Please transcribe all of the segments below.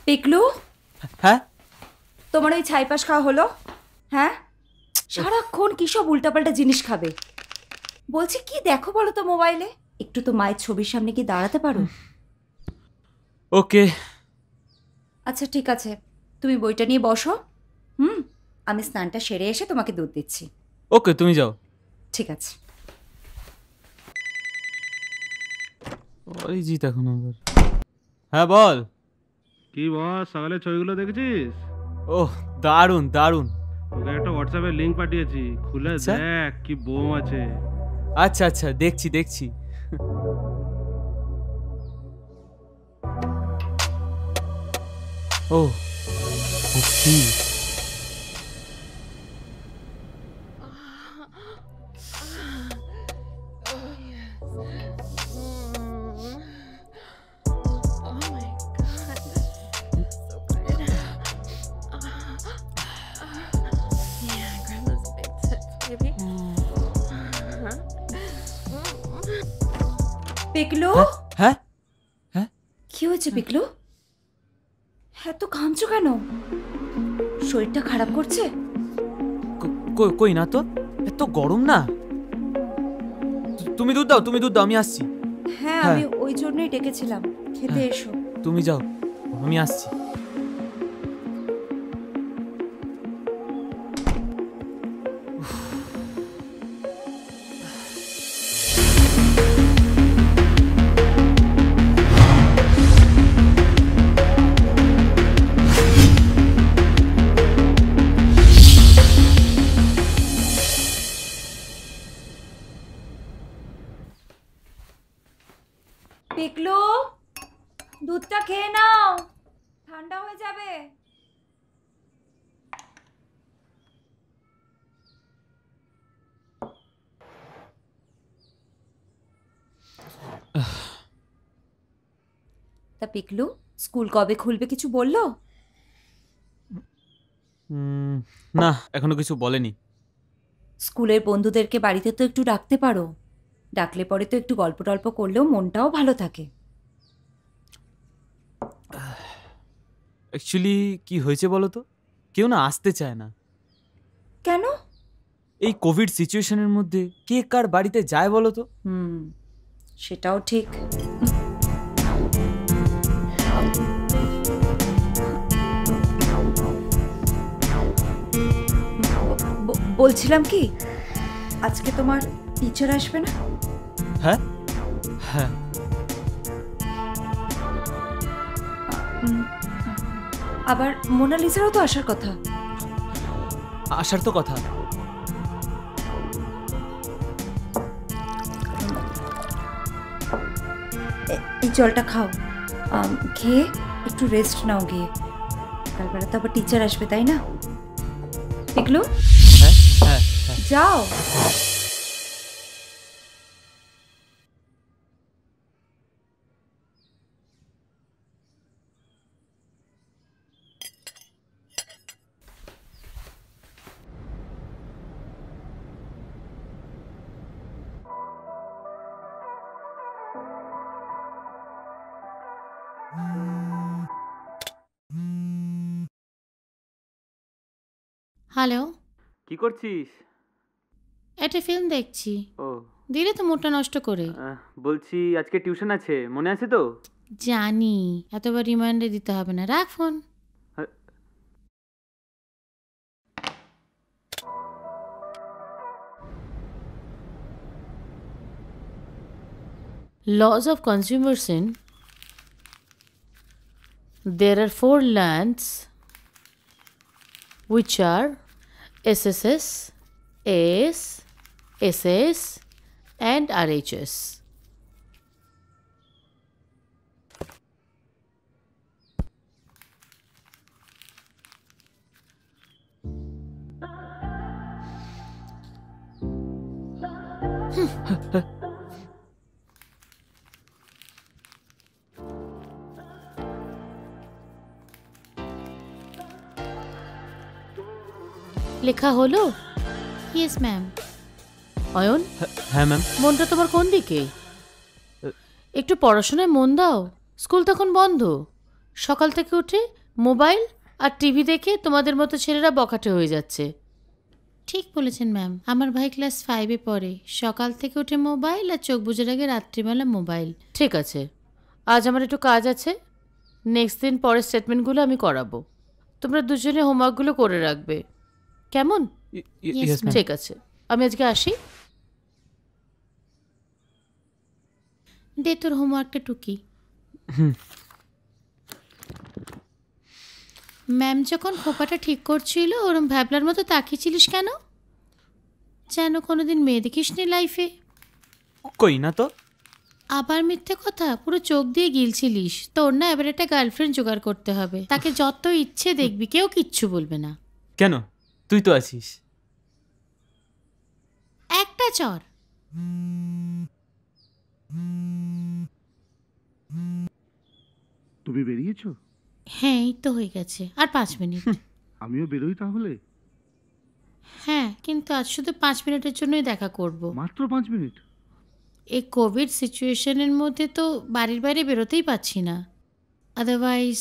পিকলু, হ্যাঁ তোমার ওই ছাইপাস খাওয়া হলো? হ্যাঁ, সারাক্ষণ কি সব উল্টাপাল্টা জিনিস খাবে। বলছি কি দেখো বলো তো মোবাইলে, একটু তো মায়ের ছবির সামনে কি দাঁড়াতে পারো? ওকে। আচ্ছা ঠিক আছে, তুমি বইটা নিয়ে বসো। আমি স্নানটা সেরে এসে তোমাকে দুধ দিচ্ছি। ওকে, তুমি যাও। ঠিক আছে। অরিজিৎ এখন আবার। হ্যাঁ বল। কি বস, সকালে ছবিগুলো দেখেছিস? ওহ, দারুণ দারুণ। তোকে একটা হোয়াটসঅ্যাপে লিংক পাঠিয়েছি, খুলে আচ্ছা। দেখ কি বোম আছে। আচ্ছা আচ্ছা, দেখছি দেখছি। ও সত্যি। পিকলু, হ্যাঁ হ্যাঁ, কি হয়েছে পিকলু? হ্যাঁ তো ঘামছো কেন? শরীরটা খারাপ করছে? কই না তো, এত গরম না। তুমি দুধ দাও, তুমি দুধ দাও, আমি আসছি। হ্যাঁ, হ্যাঁ। আমি ওই জন্যই ডেকেছিলাম, খেতে এসো। তুমি যাও, আমি আসছি। পিকলু, দুধটা খেয়ে নাও, ঠান্ডা হয়ে যাবে। তা পিকলু, স্কুল কবে খুলবে কিছু বললো? না, এখনো কিছু বলেনি। স্কুলের বন্ধুদেরকে বাড়িতে তো একটু ডাকতে পারো, ডাকলে পরে তো একটু গল্প টল্প করলেও মনটাও ভালো থাকে। অ্যাকচুয়ালি কি হয়েছে বলো তো, কেউ না আসতে চায় না। কেন? এই কোভিড সিচুয়েশনের মধ্যে কে কার বাড়িতে যায় বলো তো? সেটাও ঠিক। বলছিলাম কি, আজকে তোমার টিচার আসবে না? হ্যাঁ হ্যাঁ। আবার মোনালিসারও তো আসার কথা। আসার তো কথা। এই জলটা খাও, খেয়ে একটু রেস্ট নাও গিয়ে। কালবেলা তো আবার টিচার আসবে, তাই না? পিকলু, হ্যাঁ হ্যাঁ হ্যাঁ। যাও। হ্যালো, কি করছিস? একটা ফিল্ম দেখছি। ও, দিলে তো মুডটা নষ্ট করে। বলছি আজকে টিউশন আছে, মনে আছে তো? জানি, এতবার রিমাইন্ডার দিতে হবে না, রাখ phone. Laws of consumer sin. There are 4 lands which are SSS, AS, SS and RHS. লেখা হলো? Yes ma'am. অয়ন, হ্যাঁ ম্যাম। মনটা তোমার কোন দিকে? একটু পড়াশোনায় মন দাও, স্কুল তখন বন্ধ। সকাল থেকে উঠে মোবাইল আর টিভি দেখে তোমাদের মতো ছেলেরা বখাটে হয়ে যাচ্ছে। ঠিক বলেছেন ম্যাম, আমার ভাই ক্লাস 5-এ পড়ে। সকাল থেকে উঠে মোবাইল আর চোখ বুজে আগে রাত্রিবেলা মোবাইল। ঠিক আছে, আজ আমার একটু কাজ আছে, নেক্সট দিন পরের স্টেটমেন্টগুলো আমি করাবো। তোমরা দুজনে হোমওয়ার্কগুলো করে রাখবে, কেমন? Yes ma'am. ঠিক আছে, আমি আজকে আসি। দে তোর হোমওয়ার্কটা টুকি। ম্যাম যখন খোপাটা ঠিক করছিল ওরম ভ্যাবলার মতো তাকিয়েছিলিস কেন? যেন কোনোদিন মেয়ে দেখিসনি লাইফে। কই না তো। আবার মিথ্যে কথা, পুরো চোখ দিয়ে গিলছিলিস। তোর না এবার একটা গার্লফ্রেন্ড জোগাড় করতে হবে, তাকে যত ইচ্ছে দেখবি, কেউ কিচ্ছু বলবে না। কেন, তুই তো আছিস। একটা চর। তুমি বেরিয়েছো? হ্যাঁ, এই তো হয়ে গেছে, আর 5 মিনিট। আমিও বেরোই তাহলে। হ্যাঁ, কিন্তু আজ শুধু 5 মিনিটের জন্যই দেখা করব। মাত্র 5 মিনিট? এই কোভিড সিচুয়েশনের মধ্যে তো বাড়ির বাইরে বেরোতেই পাচ্ছি না। আদারওয়াইজ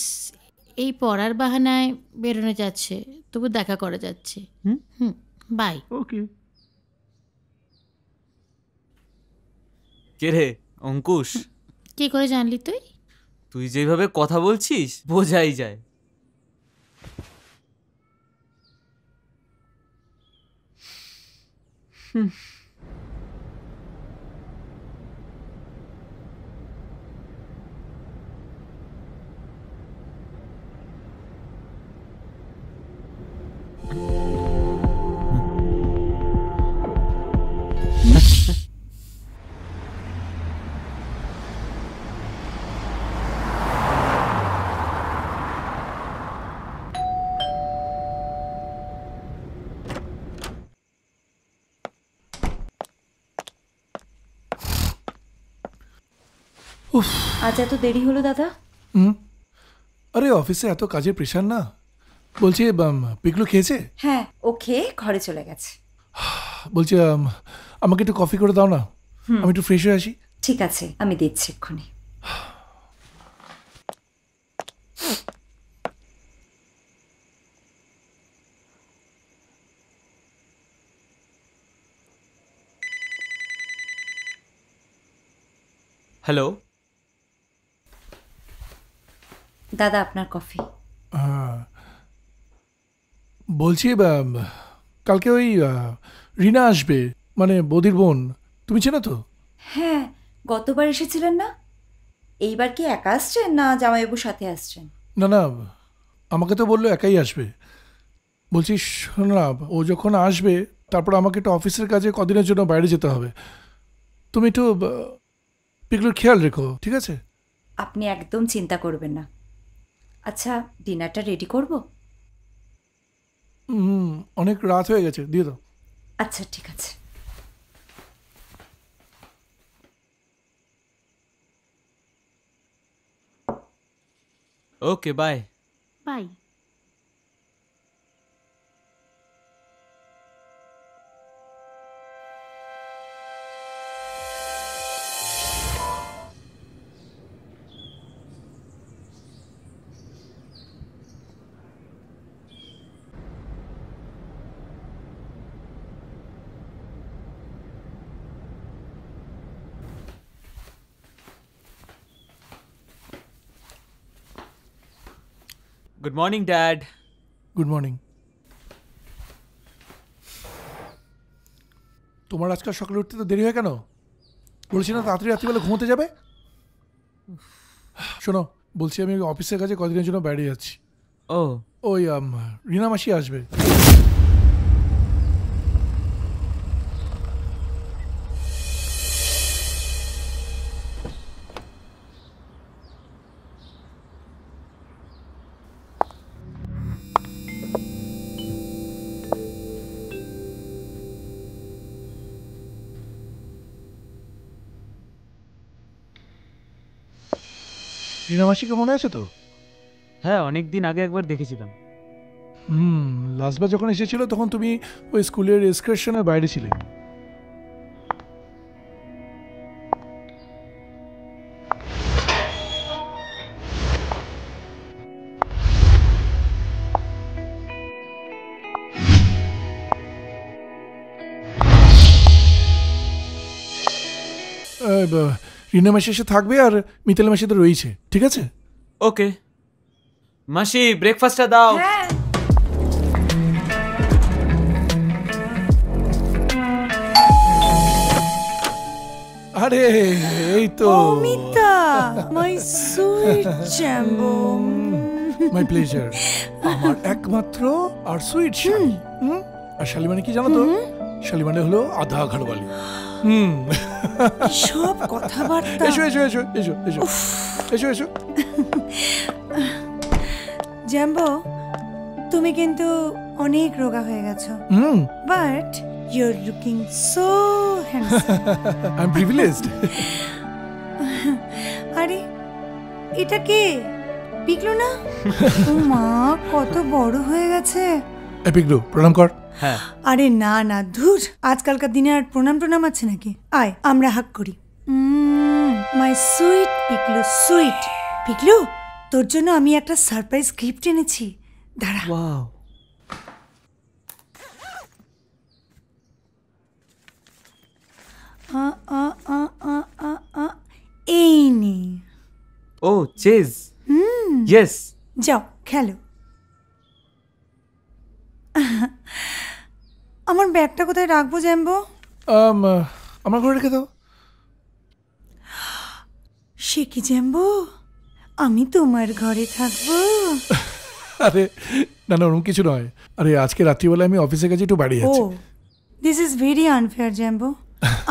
এই পড়ার বাহানায় বেরোনো যাচ্ছে, তবু দেখা করা যাচ্ছে। হুম, বাই। ওকে। কে রে অঙ্কুশ? কি করে জানলি তুই? তুই যেভাবে কথা বলছিস বোঝাই যায়। আজ এত দেরি হলো দাদা? আরে অফিসে এত কাজের প্রেশার না। বলছি পিকলু খেয়েছে? হ্যাঁ, ও খেয়ে ঘরে চলে গেছে। বলছি আমাকে একটু কফি করে দাও না, আমি একটু ফ্রেশ হয়ে আসি। ঠিক আছে, আমি দিচ্ছি এক্ষুনি। হ্যালো দাদা, আপনার কফি। বলছি কালকে ওই রিনা আসবে, মানে বৌদির বোন, তুমি চেনো তো? হ্যাঁ, গতবার এসেছিলেন না? এইবার কি একা আসছেন না জামাইবাবুর সাথে আসছেন? না না, আমাকে তো বললো একাই আসবে। বলছি শোনো না, ও যখন আসবে তারপর আমাকে একটু অফিসের কাজে কদিনের জন্য বাইরে যেতে হবে। তুমি একটু পিকলুর খেয়াল রেখো, ঠিক আছে? আপনি একদম চিন্তা করবেন না। আচ্ছা, ডিনারটা রেডি করব? অনেক রাত হয়ে গেছে, দিয়ে দাও। আচ্ছা, ঠিক আছে। Okay bye. Bye. Good morning dad. Good morning. তোমার আজকাল সকালে উঠতে তো দেরি হয় কেন? বলছি না তাড়াতাড়ি রাত্রিবেলা ঘুমোতে যাবে? শোনো, বলছি আমি অফিসের কাছে কদিনের জন্য বাইরে যাচ্ছি। ও, ওই রিনা মাসি আসবে। রিনা মাসিকে মনে আছে তো? হ্যাঁ, অনেক দিন আগে একবার দেখেছিলাম। লাস্টবার যখন এসেছিল তখন তুমি ওই স্কুলের এক্সকারশনের বাইরে ছিলে। রিনা মাসি এসে থাকবে আর মিতালি মাসি তো রয়েছে, ঠিক আছে? ওকে মাসি, ব্রেকফাস্টটা দাও। হ্যাঁ আরে এই তো Amita, my sweet jumbo. My pleasure. আমার একমাত্র আর সুইট শালি। আর শালি মানে কি জানো তো? শালি মানে হলো আধা ঘরওয়ালি। সব কথাবার্তা। এসো এসো এসো এসো এসো এসো এসো। জ্যাম্বো, তুমি কিন্তু অনেক রোগা হয়ে গেছো, but you are looking so handsome. I am privileged. আরে এটা কে? পিকলু না? ও মা, কত বড় হয়ে গেছে। এপিকলু, প্রণাম কর। হ্যাঁ আরে না না, ধুর, আজকালকার দিনে আর প্রণাম আছে নাকি? আয় আমরা হাগ করি। My sweet Piklu, sweet Piklu, তোর জন্য আমি একটা সারপ্রাইজ গিফট এনেছি, দাঁড়া। ওয়াও, আ, আ, আ, আ, আ, আ, এই নে, ও চেজ, ইয়েস। যাও খেলো। আমার ব্যাগটা কোথায় রাখবো জ্যাম্বো? আমার ঘরে রেখে দাও। সে কি জ্যাম্বো, আমি তোমার ঘরে থাকবো? আরে না না, ওরকম কিছু নয়। আরে আজকে রাত্রিবেলা আমি অফিসে গেছি, একটু বাড়ি ও, আছি। This is very unfair jumbo.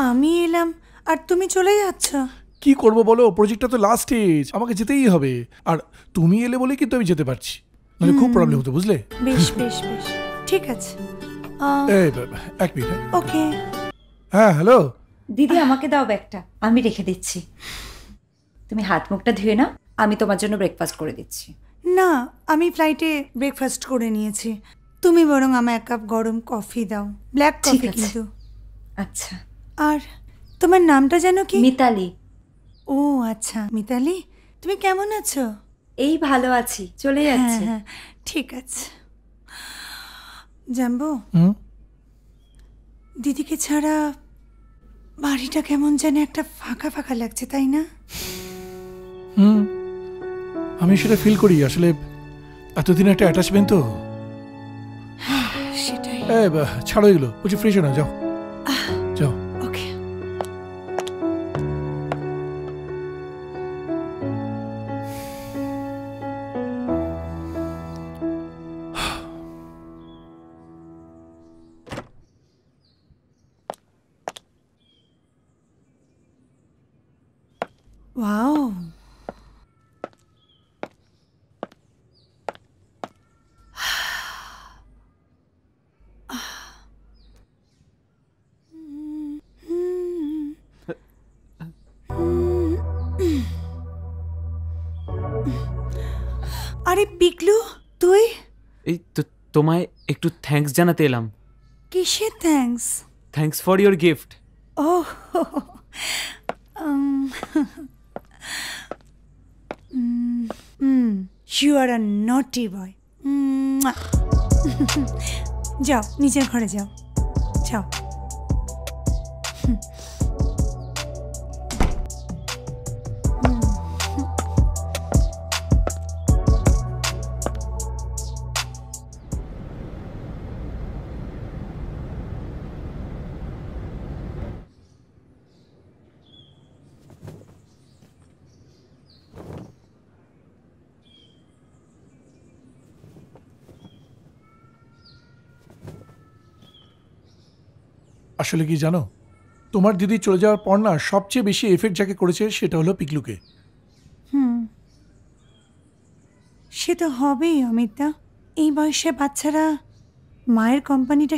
আমি এলাম আর তুমি চলে যাচ্ছ। কি করব বলো, প্রজেক্টটা তো লাস্ট স্টেজ, আমাকে যেতেই হবে। আর তুমি এলে বলে কিন্তু আমি যেতে পারছি, মানে খুব প্রবলেম হতো, বুঝলে? বেশ বেশ বেশ, ঠিক আছে। এই এক মিনিট। ওকে। হ্যাঁ হ্যালো। দিদি আমাকে দাও ব্যাগটা, আমি রেখে দিচ্ছি। তুমি হাত মুখটা ধুয়ে নাও, আমি তোমার জন্য ব্রেকফাস্ট করে দিচ্ছি। না, আমি ফ্লাইটে ব্রেকফাস্ট করে নিয়েছি। তুমি বরং আমায় এক কাপ গরম কফি দাও, ব্ল্যাক ঠিক কফি আছে। কিন্তু। আচ্ছা। আর তোমার নামটা যেন কি? মিতালি। ও আচ্ছা, মিতালি, তুমি কেমন আছো? এই ভালো আছি, চলে হ্যাঁ যাচ্ছে। হ্যাঁ, ঠিক আছে। জানবো, দিদিকে ছাড়া বাড়িটা কেমন যেন একটা ফাঁকা ফাঁকা লাগছে, তাই না? আমি সেটা ফিল করি, আসলে এতদিন একটা অ্যাটাচমেন্ট তো। সেটাই। ছাড়ো এগুলো, বলছি ফ্রেশ হো না, যাও যাও। ওকে। ওয়াও, আরে পিকলু, তুই? এই তো তোমায় একটু থ্যাঙ্কস জানাতে এলাম। কিসের thanks? Thanks for your gift. Oh, you are a naughty boy. যাও, নিজের ঘরে যাও, যাও। আসলে কি জানো, তোমার দিদি চলে যাওয়ার পর না সবচেয়ে বেশি এফেক্ট যাকে করেছে সেটা হলো পিকলুকে। সে তো হবেই অমিতা, এই বয়সে বাচ্চারা মায়ের কোম্পানিটা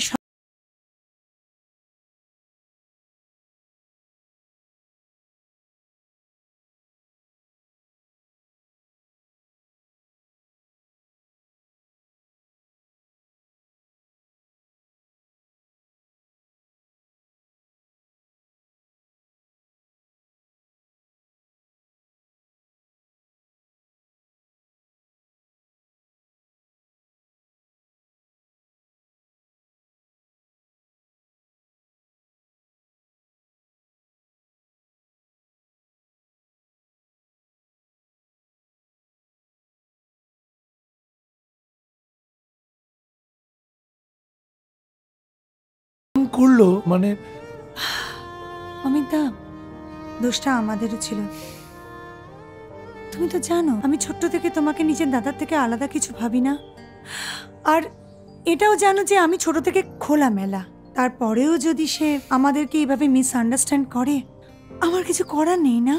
করলো মানে? অমিত দা, দোষটা আমাদেরও ছিল। তুমি তো জানো আমি ছোট্ট থেকে তোমাকে নিজের দাদার থেকে আলাদা কিছু ভাবি না। আর এটাও জানো যে আমি ছোট থেকে খোলামেলা। তারপরেও যদি সে আমাদেরকে এইভাবে মিসআন্ডারস্ট্যান্ড করে, আমার কিছু করার নেই না?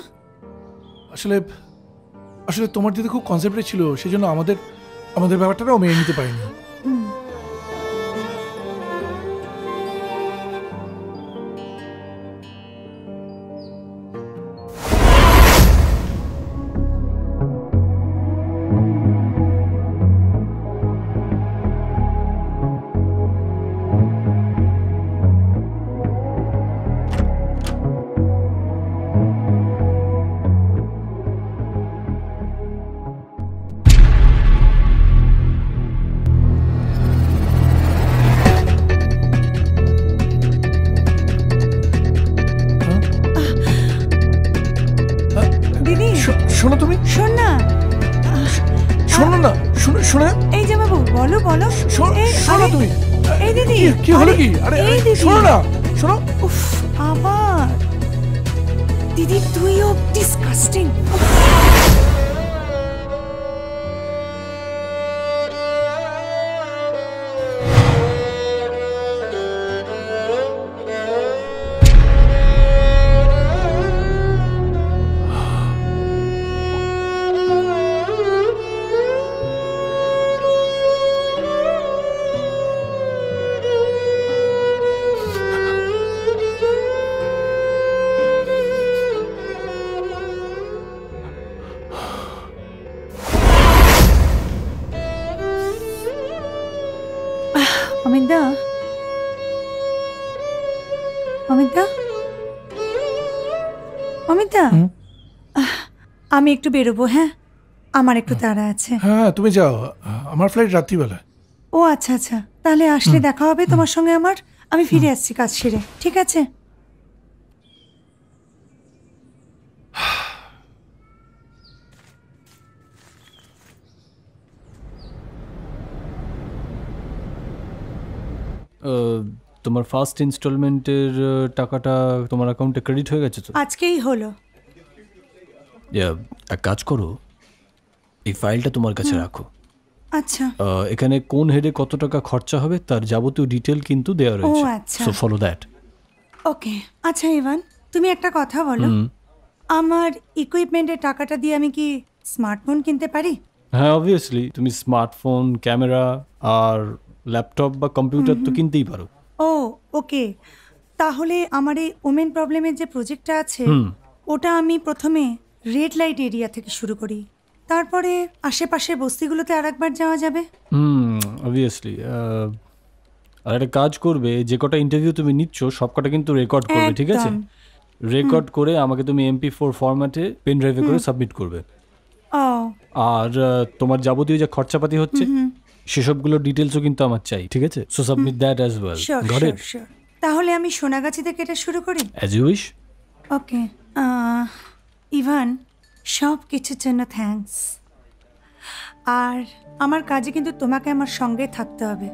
আসলে আসলে তোমার দিদি খুব কনসেপ্টে ছিল, সেই জন্য আমাদের ব্যাপারটাও মেনে নিতে পারিনি। দিদি শোনো তুমি, শোন না, শোনো না, শোনো এই যে বাবু, বলো বলো। শোনো তুমি। এই দিদি, কি হলো কি? আরে এই দিদি, শোনো না, শোনো। উফ, আবার দিদি তুইও ডিসকাস্টিং। অমিতা, অমিতা, অমিতা, আমি একটু বেরোবো। হ্যাঁ, আমার একটু তাড়া আছে। হ্যাঁ তুমি যাও, আমার ফ্লাইট রাত্রিবেলা। ও আচ্ছা আচ্ছা, তাহলে আসলে দেখা হবে তোমার সঙ্গে আমার। আমি ফিরে আসছি কাজ সেরে, ঠিক আছে? তোমার ফার্স্ট ইনস্টলমেন্টের টাকাটা তোমার অ্যাকাউন্টে ক্রেডিট হয়ে গেছে তো? আজকেই হলো। এক কাজ করো, এই ফাইলটা তোমার কাছে রাখো। আচ্ছা, এখানে কোন হেডে কত টাকা খরচা হবে তার যাবতীয় ডিটেল কিন্তু দেওয়া রয়েছে। আচ্ছা। So follow that. ওকে। আচ্ছা ইভান, তুমি একটা কথা বলো, আমার ইকুইপমেন্টের টাকাটা দিয়ে আমি কি স্মার্টফোন কিনতে পারি? হ্যাঁ অবভিয়াসলি, তুমি স্মার্টফোন, ক্যামেরা আর ল্যাপটপ বা কম্পিউটার তো কিনতেই পারো। ও ওকে, তাহলে আমার এই ওমেন প্রবলেমের যে প্রজেক্টটা আছে ওটা আমি প্রথমে রেড লাইট এরিয়া থেকে শুরু করি, তারপরে আশেপাশের বস্তিগুলোতে আরেকবার যাওয়া যাবে। অবভিয়াসলি। আর একটা কাজ করবে, যে কটা ইন্টারভিউ তুমি নিচ্ছ সবকটা কিন্তু রেকর্ড করবে, ঠিক আছে? রেকর্ড করে আমাকে তুমি MP4 ফরম্যাটে পেন ড্রাইভে করে সাবমিট করবে। ও, আর তোমার যাবতীয় যে খরচাপাতি হচ্ছে সেসবগুলো ডিটেলসও কিন্তু আমার চাই, ঠিক আছে? So submit that as well. Got it? Sure. তাহলে আমি সোনাগাছি থেকে এটা শুরু করি। As you wish. Okay Ivan, সব কিছুর জন্য থ্যাঙ্কস। আর আমার কাজে কিন্তু তোমাকে আমার সঙ্গে থাকতে হবে।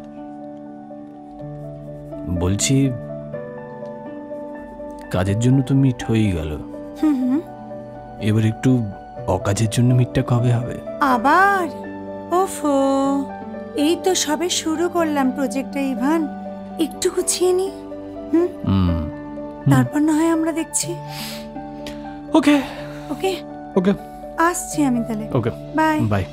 বলছি, কাজের জন্য তো মিট হয়েই গেল, এবার একটু অকাজের জন্য মিটটা কবে হবে? আবার? ওফো, এই তো সবে শুরু করলাম প্রজেক্টটা ইভান, একটু গুছিয়ে নি। তারপর না হয় আমরা দেখছি। ওকে ওকে ওকে, আসছি আমি তাহলে। ওকে, বাই বাই।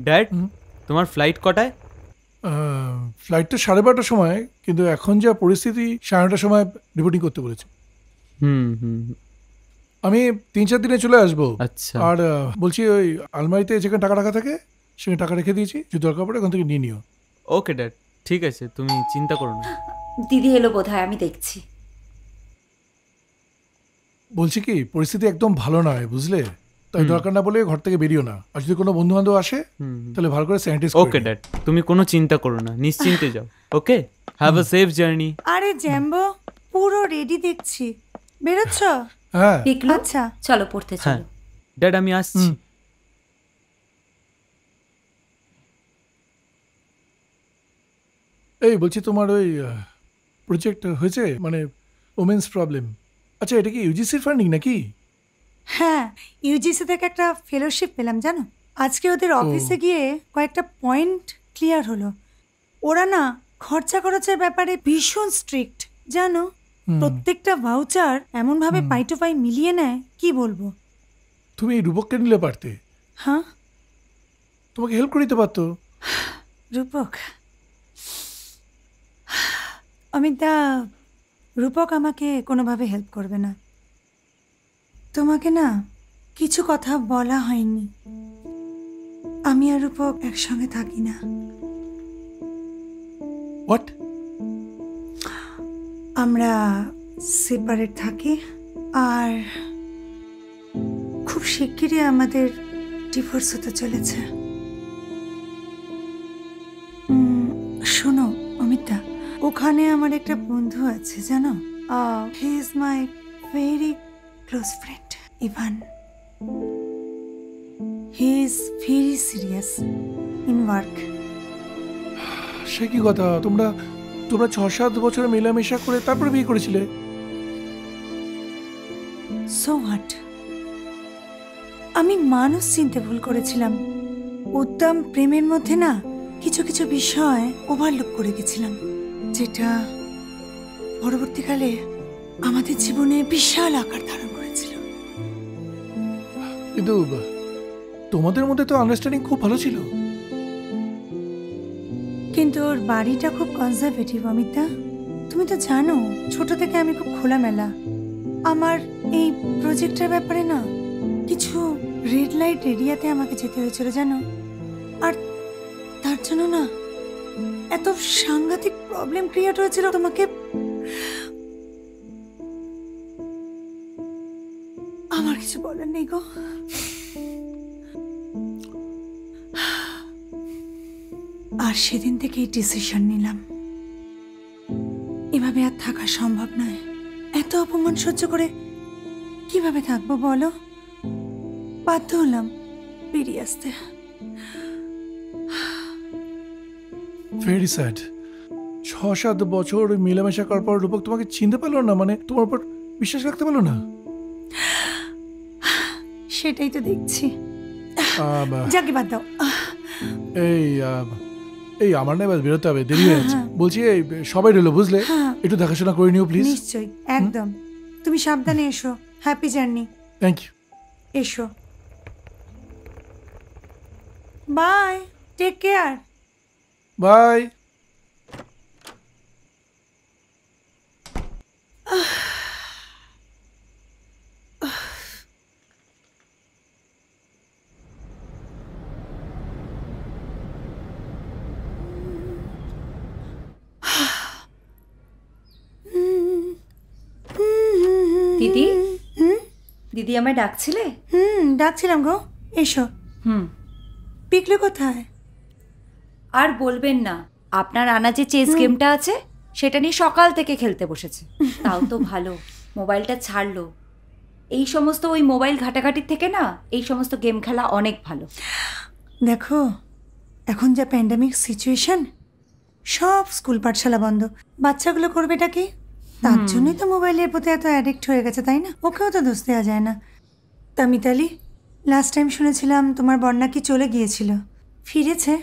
ড্যাড, তোমার ফ্লাইট কটায়? ফ্লাইটটা 12:30টার সময়, কিন্তু এখন যা পরিস্থিতি 9:30টার সময় রিপোর্টিং করতে বলেছে। আমি 3-4 দিনে চলে আসবো। আচ্ছা। আর বলছি, ওই আলমারিতে যেখানে টাকা রাখা থাকে সেখানে টাকা রেখে দিয়েছি, যদি দরকার পড়ে ওখান থেকে নিয়ে নিও। ওকে ড্যাড, ঠিক আছে, তুমি চিন্তা করো না। দিদি এলো বোধহয়, আমি দেখছি। বলছি কি, পরিস্থিতি একদম ভালো নয় বুঝলে, তাই দরকার না বলে ঘর থেকে বেরিও না। আর যদি কোনো বন্ধু বান্ধব আসে তাহলে ভালো করে স্যানিটাইজ করে ওকে ড্যাড, তুমি কোনো চিন্তা করো না, নিশ্চিন্তে যাও। ওকে, হ্যাভ আ সেফ জার্নি। আরে জ্যাম্বো পুরো রেডি দেখছি, বেরোচ্ছ? হ্যাঁ পিকলু আচ্ছা। চলো পড়তে হ্যাঁ চলো। ড্যাড, আমি আসছি। এই বলছি তোমার ওই প্রজেক্ট হয়েছে, মানে ওমেন্স প্রবলেম। আচ্ছা এটা কি ইউজিসির ফান্ডিং নাকি? হ্যাঁ, ইউজিসি থেকে একটা ফেলোশিপ পেলাম জানো। আজকে ওদের অফিসে গিয়ে কয়েকটা পয়েন্ট ক্লিয়ার হলো। ওরা না খরচের ব্যাপারে ভীষণ স্ট্রিক্ট জানো। প্রত্যেকটা ভাউচার এমনভাবে পাই টু পাই মিলিয়ে নেয়, কি বলবো। তুমি এই রূপককে নিলে পারতে, হ্যাঁ তোমাকে হেল্প করে দিতে পারতো। রূপক, অমিতা, রূপক আমাকে কোনোভাবে হেল্প করবে না। তোমাকে না কিছু কথা বলা হয়নি, আমি আর রূপক একসঙ্গে থাকি না। হোয়াট? আমরা সেপারেট থাকি, আর খুব শিগগিরই আমাদের ডিভোর্স হতে চলেছে। শোনো অমিতা, ওখানে আমার একটা বন্ধু আছে জানো, he is my very close friend Ivan. He is very serious in work. সে কি কথা, তোমরা 6-7 বছর মেলামেশা করে তারপরে বিয়ে করেছিলে? সো হোয়াট, আমি মানুষ চিনতে ভুল করেছিলাম। উত্তম প্রেমের মধ্যে না কিছু কিছু বিষয় ওভারলুক করে গেছিলাম, যেটা পরবর্তীকালে আমাদের জীবনে বিশাল আকার ধারণ করেছিল। কিন্তু তোমাদের মধ্যে তো আন্ডারস্ট্যান্ডিং খুব ভালো ছিল। কিন্তু ওর বাড়িটা খুব কনজারভেটিভ অমিতা, তুমি তো জানো ছোট থেকে আমি খুব খোলামেলা। আমার এই প্রজেক্টের ব্যাপারে না কিছু রেড লাইট এরিয়াতে আমাকে যেতে হয়েছিল জানো, আর তার জন্য না এত সাংঘাতিক প্রবলেম ক্রিয়েট হয়েছিল। তোমাকে আমার কিছু বলার নেই গো। আর সেদিন থেকে এই ডিসিশন নিলাম, এভাবে আর থাকা সম্ভব নয়। এত অপমান সহ্য করে কিভাবে থাকবো বলো? বাধ্য হলাম বেরিয়ে আসতে। Very sad. 6-7 বছর মেলামেশা করার পর রূপক তোমাকে চিনতে পারলো না, মানে তোমার উপর বিশ্বাস রাখতে পারলো না। সেটাই তো দেখছি। আহ, যাকে বাদ দাও। এই আমার না এবার বেরোতে হবে, দেরি হয়ে যাচ্ছে। বলছি এই সবাই রইলো বুঝলে, একটু দেখাশোনা করে নিও প্লিজ। নিশ্চয়ই, একদম। তুমি সাবধানে এসো। Happy journey. Thank you. এসো। Bye, take care. বাই। দিদি, দিদি আমায় ডাকছিলে? ডাকছিলাম গো, এসো। পিকলু কোথায়? আর বলবেন না, আপনার আনা যে চেস গেমটা আছে সেটা নিয়ে সকাল থেকে খেলতে বসেছে। তাও তো ভালো, মোবাইলটা ছাড়লো। এই সমস্ত ওই মোবাইল ঘাটাঘাটির থেকে না এই সমস্ত গেম খেলা অনেক ভালো। দেখো এখন যা প্যান্ডামিক সিচুয়েশন, সব স্কুল পাঠশালা বন্ধ, বাচ্চাগুলো করবেটা কি? তার জন্যই তো মোবাইলের প্রতি এত অ্যাডিক্ট হয়ে গেছে, তাই না? ওকেও তো দোষ দেওয়া যায় না। তা মিতালি, লাস্ট টাইম শুনেছিলাম তোমার বন্যা কি চলে গিয়েছিল, ফিরেছে?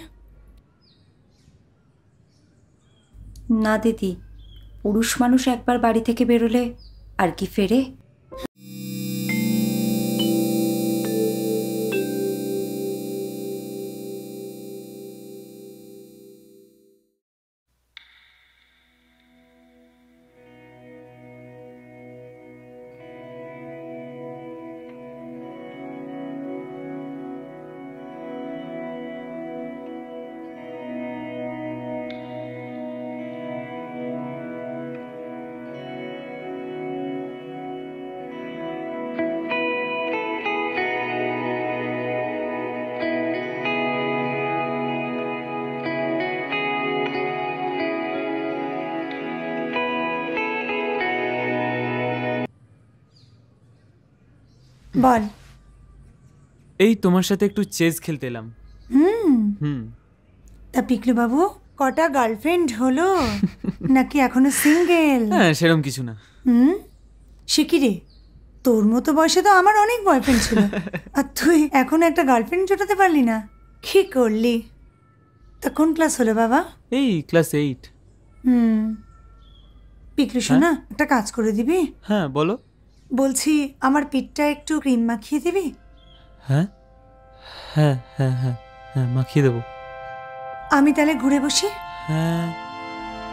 না দিদি, পুরুষ মানুষ একবার বাড়ি থেকে বেরোলে আর কি ফেরে? বল। এই তোমার সাথে একটু চেস খেলতে এলাম। হুম। তা পিকলু বাবু, কটা গার্লফ্রেন্ড হলো নাকি এখনো সিঙ্গেল? হ্যাঁ, সেরকম কিছু না। সে কি রে, তোর মতো বয়সে তো আমার অনেক বয়ফ্রেন্ড ছিল, আর তুই এখনো একটা গার্লফ্রেন্ড জোটাতে পারলি না, কি করলি? তা কোন ক্লাস হলো বাবা? এই ক্লাস 8। পিকলু শোনা, একটা কাজ করে দিবি? হ্যাঁ বলো। বলছি আমার পিঠটা একটু ক্রিম মাখিয়ে দিবি? হ্যাঁ হ্যাঁ হ্যাঁ হ্যাঁ হ্যাঁ, মাখিয়ে দেবো। আমি তাহলে ঘুরে বসি? হ্যাঁ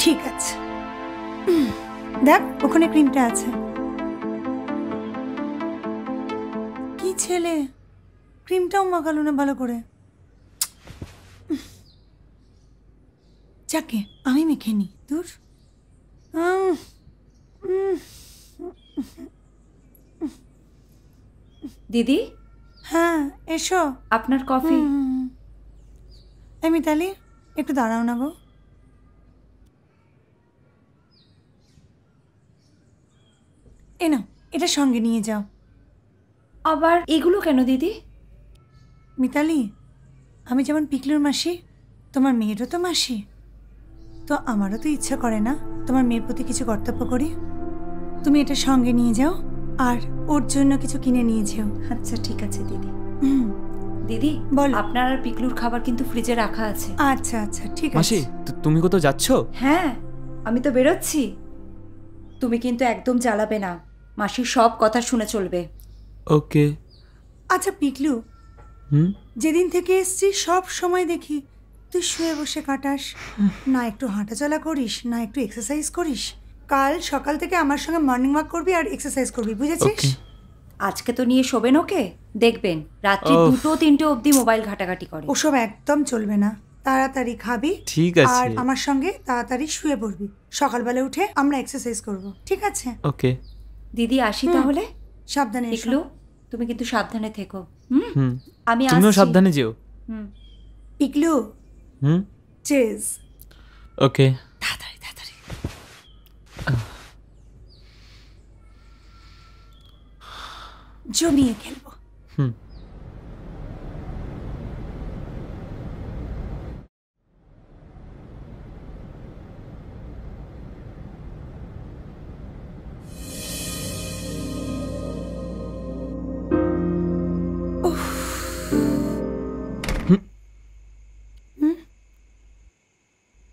ঠিক আছে। দেখ ওখানে ক্রিমটা আছে। কি ছেলে, ক্রিমটাও মাখালো না ভালো করে। যাকে আমি মেখে নি, দূর। দিদি, হ্যাঁ এসো। আপনার কফি। এই মিতালি, একটু দাঁড়াও না গো। এ নাও, এটা সঙ্গে নিয়ে যাও। আবার এগুলো কেন দিদি? মিতালি, আমি যেমন পিকলুর মাসি, তোমার মেয়েরও তো মাসি, তো আমারও তো ইচ্ছা করে না তোমার মেয়ের প্রতি কিছু কর্তব্য করি। তুমি এটা সঙ্গে নিয়ে যাও, আর ওর জন্য কিছু কিনে নিয়ে যেও। আচ্ছা ঠিক আছে দিদি। দিদি বল। আপনার আর পিকলুর খাবার কিন্তু ফ্রিজে রাখা আছে। আচ্ছা আচ্ছা ঠিক মাসি, আছে। তুমি কোথাও যাচ্ছ? হ্যাঁ, আমি তো বেরোচ্ছি। তুমি কিন্তু একদম জ্বালাবে না, মাসির সব কথা শুনে চলবে। ওকে। আচ্ছা পিকলু, যেদিন থেকে এসছি সব সময় দেখি তুই শুয়ে বসে কাটাস, না একটু হাঁটাচলা করিস, না একটু এক্সারসাইজ করিস। কাল সকাল থেকে আমার সঙ্গে মর্নিং ওয়াক করবি আর এক্সারসাইজ করবি, বুঝেছিস? আজকে তো নিয়ে শোবেন ওকে, দেখবেন রাত্রি 2-3 অবধি মোবাইল ঘাটাঘাটি করে। ওসব একদম চলবে না। তাড়াতাড়ি খাবি, ঠিক আছে। আর আমার সঙ্গে তাড়াতাড়ি শুয়ে পড়বি। সকালবেলা উঠে আমরা এক্সারসাইজ করব, ঠিক আছে? ওকে। দিদি আসি তাহলে। সাবধানে এসো। পিকলু, তুমি কিন্তু সাবধানে থেকো। হুম, আমি তুমিও আসছি। সাবধানে যেও। পিকলু, চেজ। ওকে। তাড়াতাড়ি তাড়াতাড়ি। জমিয়ে খেলবো।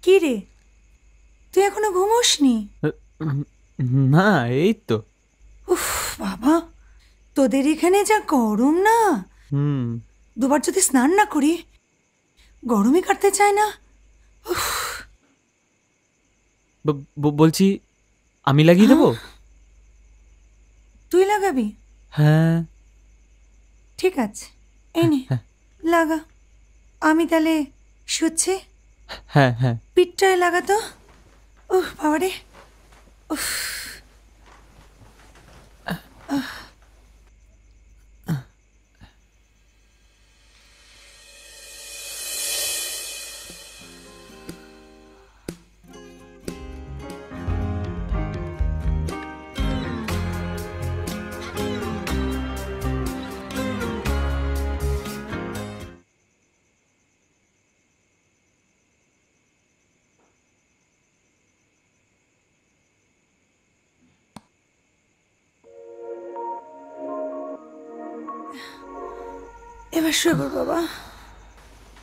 কি রে, তুই এখনো ঘুমোসনি? না, এই তো। উফ বাবা, তোদের এখানে যা গরম না, হুম। দুবার যদি স্নান না করি গরমই কাটতে চায় না। বলছি, আমি লাগিয়ে দেবো? তুই লাগাবি? হ্যাঁ ঠিক আছে, এই নে লাগা। আমি তাহলে শুচ্ছি। হ্যাঁ হ্যাঁ। পিঠটায় লাগাতো। উফ বাবারে, উফ। এবার শুয়ে পড় বাবা,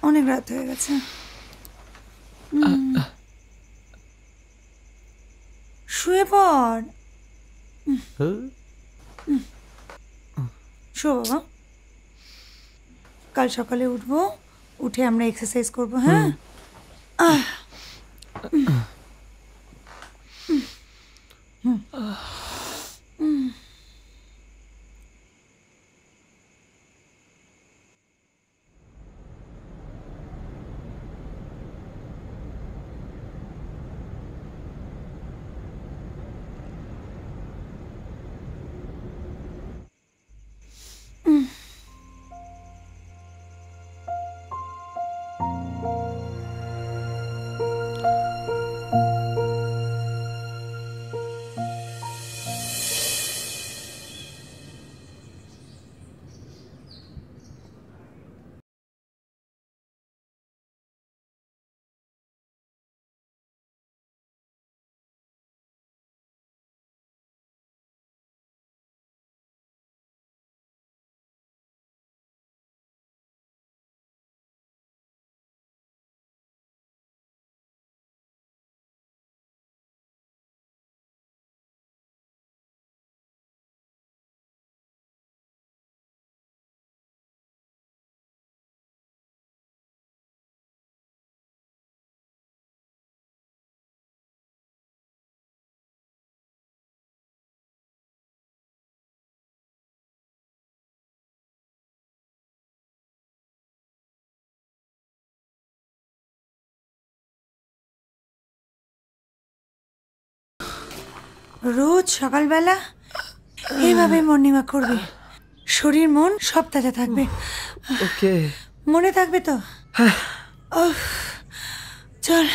অনেক রাত হয়ে গেছে। শুয়ে পড়, শো বাবা। কাল সকালে উঠবো, উঠে আমরা এক্সারসাইজ করবো। হ্যাঁ। রোজ সকালবেলা এইভাবে মর্নিং ওয়াক করবে, শরীর মন সব তাজা থাকবে। ওকে। মনে থাকবে তো? উফ, চল।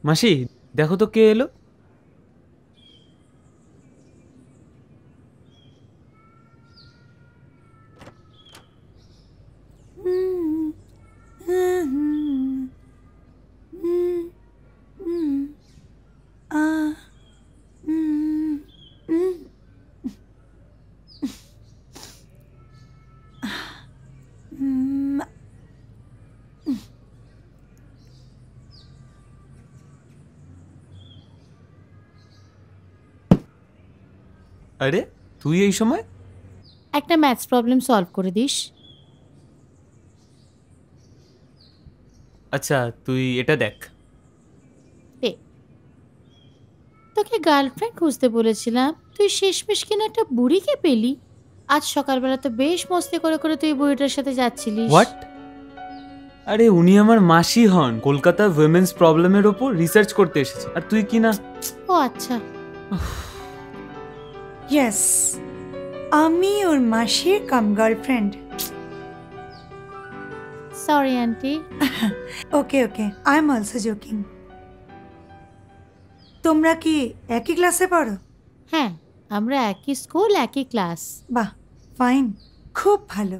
মাসি দেখো তো কে এলো। আরে তুই এই সময়? একটা ম্যাথস প্রবলেম সলভ করে দিস। আচ্ছা তুই এটা দেখ। দে। তোকে গার্লফ্রেন্ড খুঁজতে বলেছিলাম, তুই শেষমেশ কিনা একটা বুড়িকে পেলি। আজ সকালবেলা তো বেশ মস্তি করে করে তুই বুড়িটার সাথে যাচ্ছিলিস। হোয়াট? আরে উনি আমার মাসি হন, কলকাতা উইমেন্স প্রবলেমের ওপর রিসার্চ করতে এসেছে, আর তুই কি না। ও আচ্ছা। ইয়েস, আমি ওর মাসির cum girlfriend. Sorry aunty. Okay okay, I am also joking. তোমরা কি একই ক্লাসে পড়ো? হ্যাঁ, আমরা একই স্কুল একই ক্লাস। বাহ, ফাইন, খুব ভালো।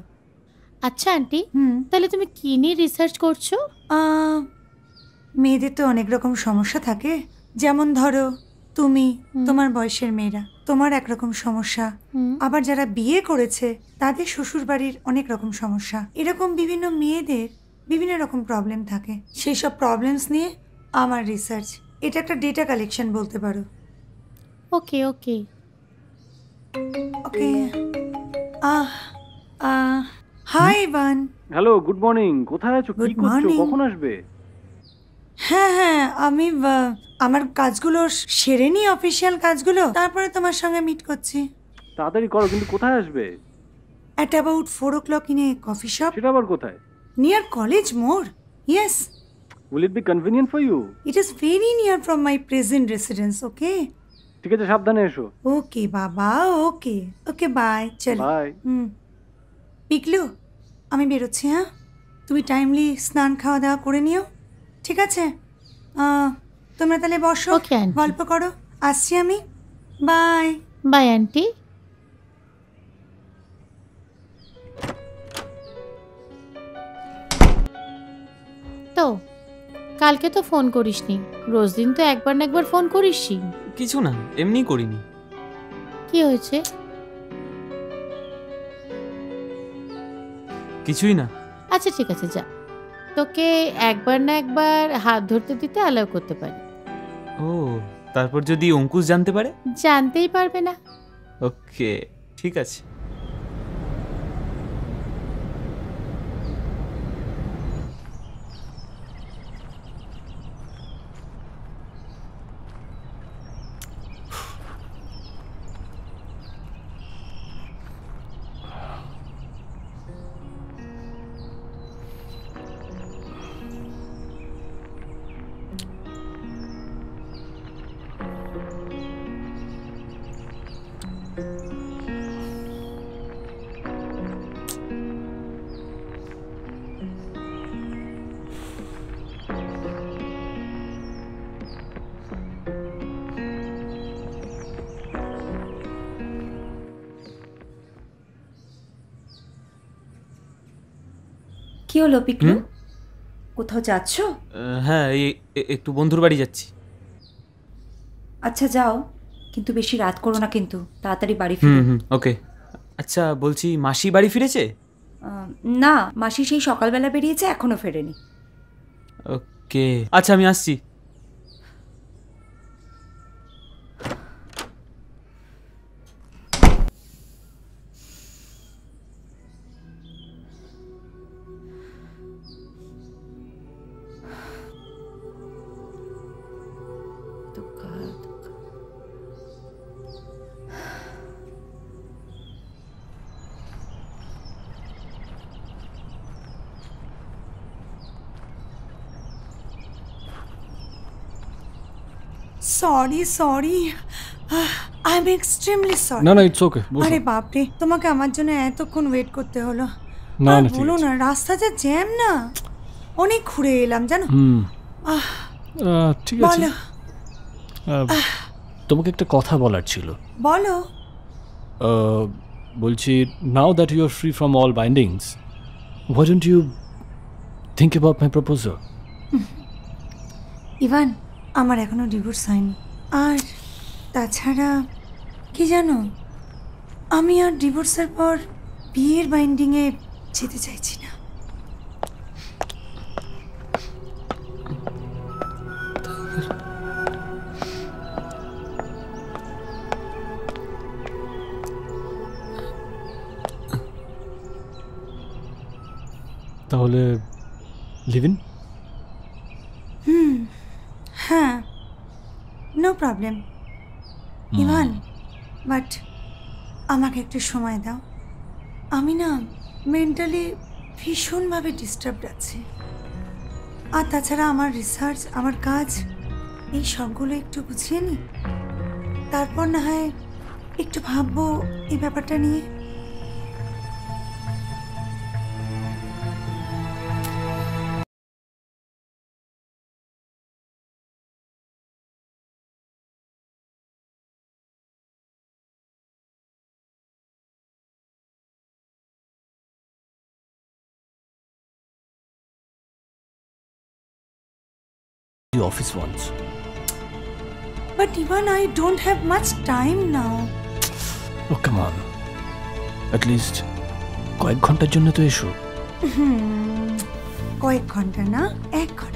আচ্ছা আন্টি, হুম, তাহলে তুমি কি নিয়ে রিসার্চ করছো? মেয়েদের তো অনেক রকম সমস্যা থাকে, যেমন ধরো তুমি, তোমার বয়সের মেয়েরা, তোমার একরকম সমস্যা, আবার যারা বিয়ে করেছে তাদের শ্বশুর বাড়ির অনেক রকম সমস্যা, এরকম বিভিন্ন মেয়েদের বিভিন্ন রকম প্রবলেম থাকে। সেই সব প্রবলেমস নিয়ে আমার রিসার্চ। এটা একটা ডেটা কালেকশন বলতে পারো। Okay okay okay. Hi Ivan. Hello, good morning. কোথায় আছো? কি Good করছো? morning. কখন আসবে? হ্যাঁ হ্যাঁ, আমি আমার কাজগুলো সেরে নিই, অফিসিয়াল কাজগুলো, তারপরে তোমার সঙ্গে মিট করছি। তাড়াতাড়ি করো, কিন্তু কোথায় আসবে? At about 4 o'clock in a coffee shop সেটা আবার কোথায়? near College More. Yes, will it be convenient for you? it is very near from my present residence. Okay. ঠিক আছে, সাবধানে এসো। Okay, বাবা, okay. Okay, bye. চলো। বাই। পিকলু, আমি বেরোচ্ছি। হ্যাঁ, তুমি টাইমলি স্নান খাওয়া দাওয়া করে নিও, ঠিক আছে? তোমরা তাহলে বসো, Okay, aunty. গল্প করো, আসছি আমি। বাই। By aunty. তো কালকে তো ফোন করিসনি, রোজ দিন তো একবার না একবার ফোন করিসই। কিছু না, এমনি করিনি। কি হয়েছে? কিছুই না। আচ্ছা ঠিক আছে, যা। তোকে একবার না একবার হাত ধরতে দিতে অ্যালাউ করতে পারি। ও, তারপর যদি অঙ্কুশ জানতে পারে? জানতেই পারবে না। ওকে, ঠিক আছে। কি হলো পিকলু? কোথাও যাচ্ছ? হ্যাঁ, একটু বন্ধুর বাড়ি যাচ্ছি। আচ্ছা যাও, কিন্তু বেশি রাত করো না, কিন্তু তাড়াতাড়ি বাড়ি ফিরো। ওকে। আচ্ছা বলছি, মাসি বাড়ি ফিরেছে? না, মাসি সেই সকালবেলা বেরিয়েছে, এখনো ফেরেনি। ওকে, আচ্ছা আমি আসছি। Sorry sorry, I am extremely sorry. না না, ইটস ওকে। আরে বাপরে, তোমাকে আমার জন্য এতক্ষণ ওয়েট করতে হলো। না আর না, ঠিক বলো আছে। না, রাস্তা যা জ্যাম না, অনেক ঘুরে এলাম জানো। ঠিক আছে। বলো তোমাকে একটা কথা বলার ছিল। বলো। বলছি, now that you are free from all bindings, why don't you think about my proposal? Ivan, আমার এখনো ডিভোর্স হয়নি। আর তাছাড়া কি জানো, আমি আর ডিভোর্সের পর বিয়ের বাইন্ডিংয়ে যেতে চাইছি না। তাহলে লিভ ইন? হ্যাঁ, নো প্রবলেম ইভান, বাট আমাকে একটু সময় দাও। আমি না মেন্টালি ভীষণভাবে ডিস্টার্বড আছি। আর তাছাড়া আমার রিসার্চ, আমার কাজ, এই সবগুলো একটু গুছিয়ে নিই, তারপর না হয় একটু ভাববো এই ব্যাপারটা নিয়ে। The office once. But even I don't have much time now. Oh, come on. At least কয়েক ঘন্টার জন্য তো এসো। কয়েক ঘন্টা না, 1 ঘন্টা।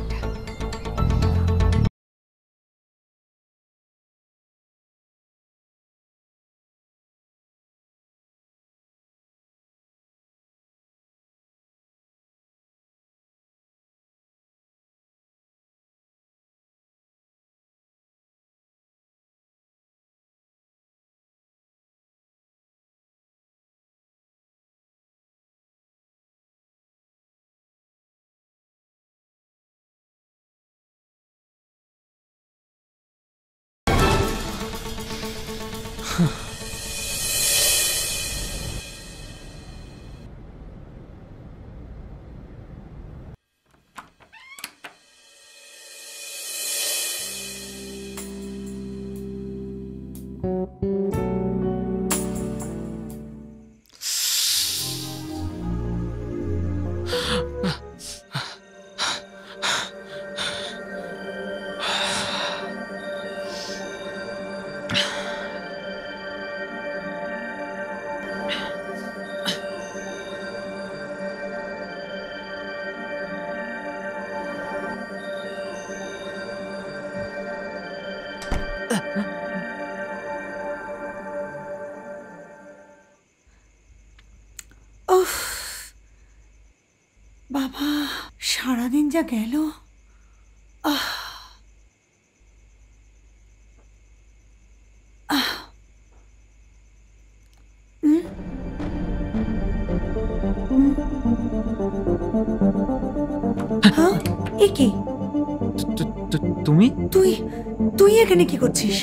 উফ বাবা, সারাদিন যা গেল। হ্যাঁ, এ কি? তুমি? তুই তুই এখানে কি করছিস?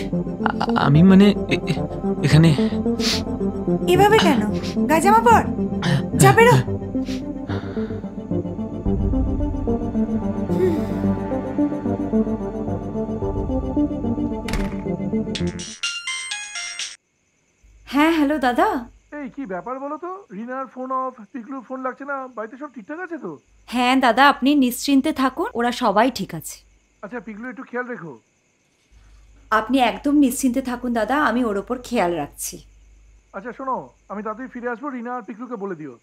আমি মানে এখানে। এভাবে কেন? গায়ে জামা পর, যা বেরো। হ্যাঁ, হ্যালো দাদা। এই কি ব্যাপার বলো তো? রিনার ফোন অফ, পিকলুর ফোন লাগছে না, বাড়িতে সব ঠিকঠাক আছে তো? হ্যাঁ দাদা, আপনি নিশ্চিন্তে থাকুন, ওরা সবাই ঠিক আছে। আচ্ছা, পিকলু একটু খেয়াল রেখো। আপনি একদম নিশ্চিন্তে থাকুন দাদা, আমি ওর ওপর খেয়াল রাখছি। আচ্ছা শোনো, আমি তাড়াতাড়ি ফিরে আসবো, রিনা আর পিকলুকে বলে দিও।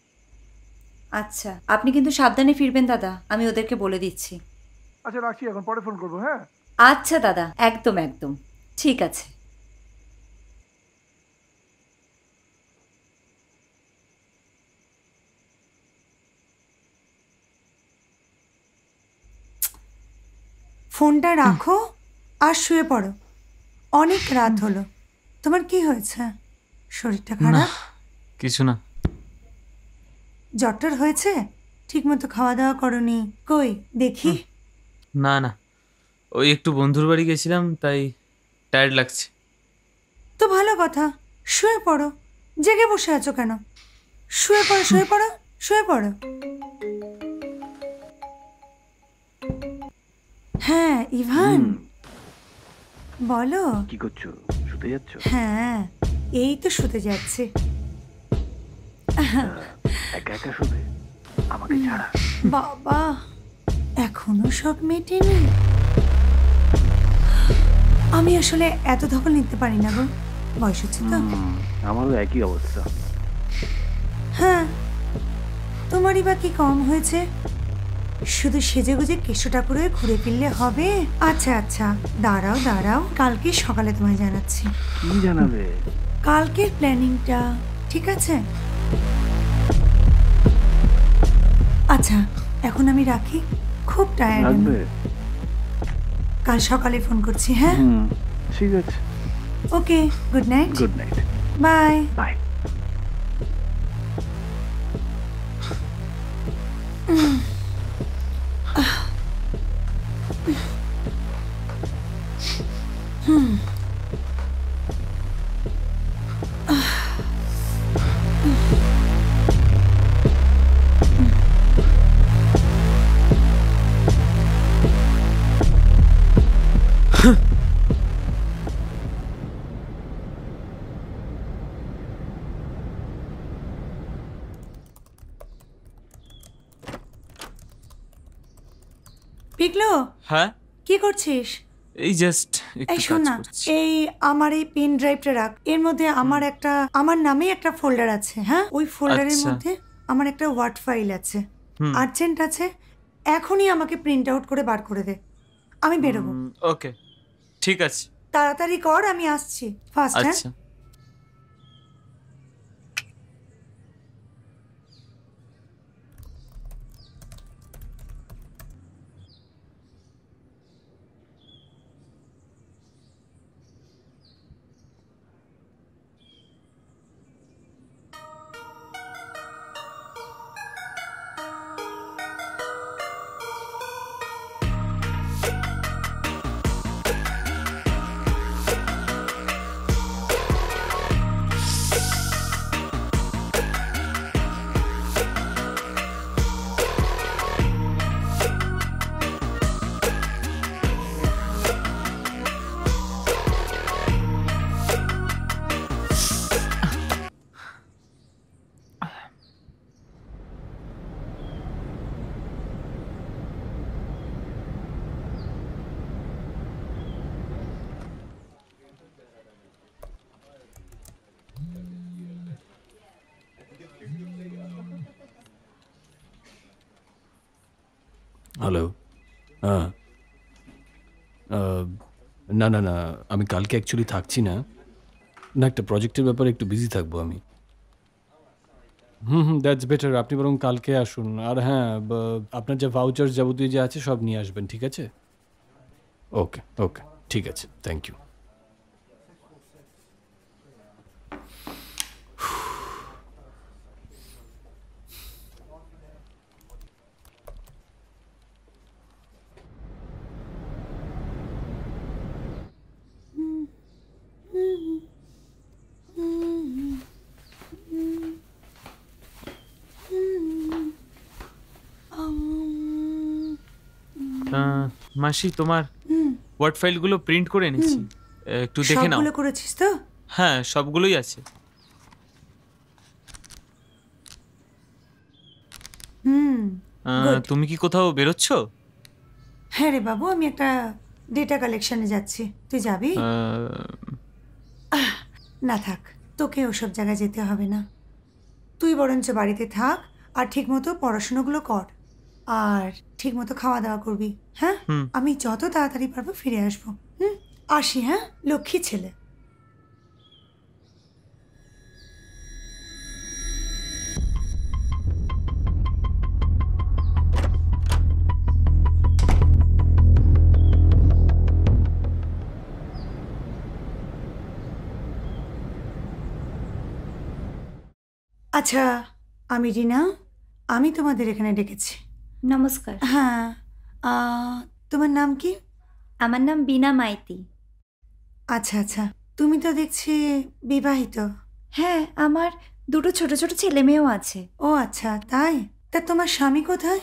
আচ্ছা, আপনি কিন্তু সাবধানে ফিরবেন দাদা, আমি ওদেরকে বলে দিচ্ছি। আচ্ছা রাখছি, এখন পরে ফোন করবো। হ্যাঁ আচ্ছা দাদা, একদম একদম ঠিক আছে। ফোনটা রাখো আর শুয়ে পড়ো, অনেক রাত হলো। তোমার কি হয়েছে? শরীরটা খারাপ? কিছু না। জ্বরটার হয়েছে? ঠিকমতো খাওয়া দাওয়া করনি? কই দেখি। না না, ওই একটু বন্ধুর বাড়ি গেছিলাম তাই। টায়ার্ড লাগছে। তো ভালো কথা, শুয়ে পড়ো। জেগে বসে আছো কেন? শুয়ে পড়ো, শুয়ে পড়ো, শুয়ে পড়ো। হ্যাঁ ইভান, বলো। কি করছো? শুতে যাচ্ছ? হ্যাঁ, এই তো শুতে যাচ্ছে। একা একা শুবে, আমাকে ছাড়া? বাবা, এখনো শখ মেটেনি। আমি আসলে এত ধকল নিতে পারি না গো, বয়স হচ্ছে তো। আমারও একই অবস্থা। হ্যাঁ, তোমারই বা কি কম হয়েছে? শুধু সেজে গুজে কেশো ঠাকুরে ঘুরে ফিরলে হবে? আচ্ছা আচ্ছা, দাঁড়াও দাঁড়াও, কালকে সকালে তোমায় জানাচ্ছি। কি জানাবে? কালকের প্ল্যানিংটা, ঠিক আছে? আচ্ছা, এখন আমি রাখি, খুব টায়ার্ড আমি। লাগবে? কাল সকালে ফোন করছি, হ্যাঁ? ঠিক আছে। Okay, good night. Good night. Bye. Bye. পিকলো, হ্যাঁ, কি করছিস? এই জাস্ট এই একটু শোন কাজ না, করছি। এই আমার এই পেন ড্রাইভটা রাখ। এর মধ্যে আমার নামে একটা ফোল্ডার আছে। হ্যাঁ, ওই ফোল্ডারের আচ্ছা। মধ্যে আমার একটা ওয়ার্ড ফাইল আছে, হুম। আর্জেন্ট আছে। এখনই আমাকে প্রিন্ট আউট করে বার করে দে, আমি বেরোবো। ওকে, ঠিক আছে। তাড়াতাড়ি কর, আমি আসছি ফার্স্ট। হ্যাঁ, আচ্ছা। হ্যালো। হ্যাঁ, না না না, আমি কালকে অ্যাকচুয়ালি থাকছি না। না, একটা প্রজেক্টের ব্যাপারে একটু বিজি থাকবো আমি। That's better. আপনি বরং কালকে আসুন। আর হ্যাঁ, আপনার যে ভাউচার যাবতীয় যে আছে সব নিয়ে আসবেন, ঠিক আছে? ওকে ওকে, ঠিক আছে, থ্যাংক ইউ। মাসি, তোমার ওয়ার্ড ফাইলগুলো প্রিন্ট করে এনেছি, একটু দেখে নাও। সবগুলো করেছিস তো? হ্যাঁ, সবগুলোই আছে। good. তুমি কি কোথাও বেরোচ্ছ? হ্যাঁ রে বাবু, আমি একটা ডেটা কালেকশনে যাচ্ছি। তুই যাবি? না থাক, তোকে ওসব জায়গায় যেতে হবে না। তুই বরঞ্চ বাড়িতে থাক আর ঠিকমতো পড়াশোনাগুলো কর, আর ঠিকমতো খাওয়া দাওয়া করবি। হ্যাঁ, আমি যত তাড়াতাড়ি পারবো ফিরে আসবো। আসি। হ্যাঁ, লক্ষ্মী ছেলে। আচ্ছা, আমি রিনা, আমি তোমাদের এখানে ডেকেছি। নমস্কার। হ্যাঁ, তোমার নাম কি? আমার নাম বীণা মাইতি। আচ্ছা আচ্ছা, তুমি তো দেখছি বিবাহিত। হ্যাঁ, আমার দুটো ছোট ছোট ছেলে মেয়েও আছে। ও আচ্ছা, তাই? তা তোমার স্বামী কোথায়?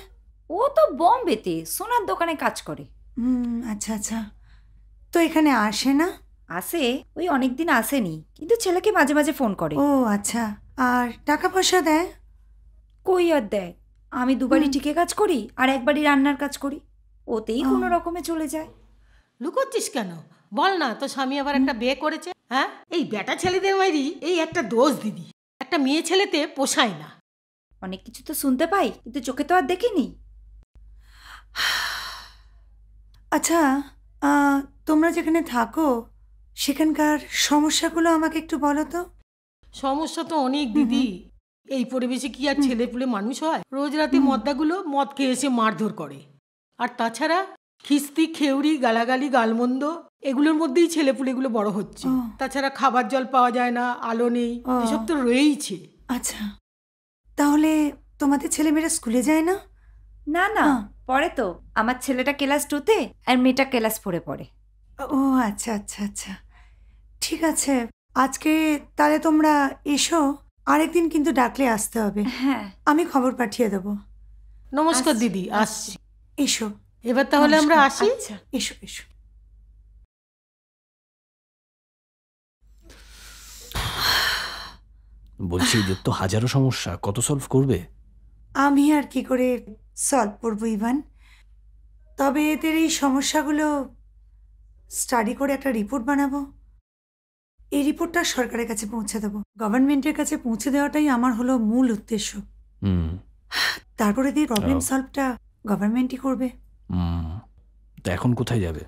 ও তো বম্বেতে সোনার দোকানে কাজ করে। আচ্ছা আচ্ছা, তো এখানে আসে না? আসে, ওই অনেকদিন আসেনি, কিন্তু ছেলেকে মাঝে মাঝে ফোন করে। ও আচ্ছা, আর টাকা পয়সা দেয়? কই আর দেয়, আমি দুবারই টিকে কাজ করি আর একবারই রান্নার কাজ করি, ওতেই ও। কোনো রকমে চলে যায়। লুকোচ্ছিস কেন? বল না, তো স্বামী আবার একটা বিয়ে করেছে। হ্যাঁ, এই বেটা ছেলেদের মাইরি এই একটা দোষ দিদি, একটা মেয়ে ছেলেতে পোষায় না। অনেক কিছু তো শুনতে পাই, কিন্তু চোখে তো আর দেখিনি। আচ্ছা, তোমরা যেখানে থাকো সেখানকার সমস্যাগুলো আমাকে একটু বলো তো। সমস্যা তো অনেক দিদি। এই পরিবেশে কি আর ছেলে পুলে মানুষ হয়? রোজ রাতে মদ্দাগুলো মদ খেয়ে এসে মারধর করে। আর তাছাড়া খিস্তি, খেউড়ি, গালাগালি, গালমন্দ, এগুলোর মধ্যেই ছেলেপুলেগুলো বড় হচ্ছে। ও। তাছাড়া খাবার জল পাওয়া যায় না, আলো নেই, ও। এসব তো রয়েইছে। আচ্ছা, তাহলে তোমাদের ছেলেমেয়েরা স্কুলে যায় না? না না, হ্যাঁ। পড়ে তো। আমার ছেলেটা ক্লাস 2-তে আর মেয়েটা ক্লাস 4-এ পড়ে। ও আচ্ছা আচ্ছা আচ্ছা, ঠিক আছে। আজকে তাহলে তোমরা এসো, আরেকদিন কিন্তু ডাকলে আসতে হবে। হ্যাঁ, আমি খবর পাঠিয়ে দেবো। নমস্কার আসছি, দিদি, আসছি। এসো এবার তাহলে আমরা নমস্কার। আসি। আচ্ছা। এসো এসো। বলছি এদের তো হাজারো সমস্যা, কত সলভ করবে? আমি আর কি করে সলভ করবো ইভান, তবে এদের এই সমস্যাগুলো স্টাডি করে একটা রিপোর্ট বানাবো। এই রিপোর্টটা সরকারের কাছে পৌঁছে দেবো, গভর্নমেন্টের কাছে পৌঁছে দেওয়াটাই আমার হলো মূল উদ্দেশ্য। হুম তারপরে দিয়ে প্রবলেম ও। সলভটা গভর্নমেন্টই করবে। হুম। তো এখন কোথায় যাবে?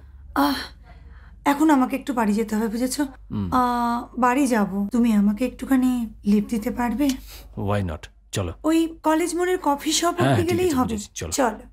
এখন আমাকে একটু বাড়ি যেতে হবে, বুঝেছো? হুম। বাড়ি যাব, তুমি আমাকে একটুখানি লিভ দিতে পারবে? ওয়াই নট, চলো। ওই কলেজ মোড়ের কফি শপ হ্যাঁ, অব্দি ঠিক গেলেই আছে, হবে। বুঝেছি, চলো। চলো।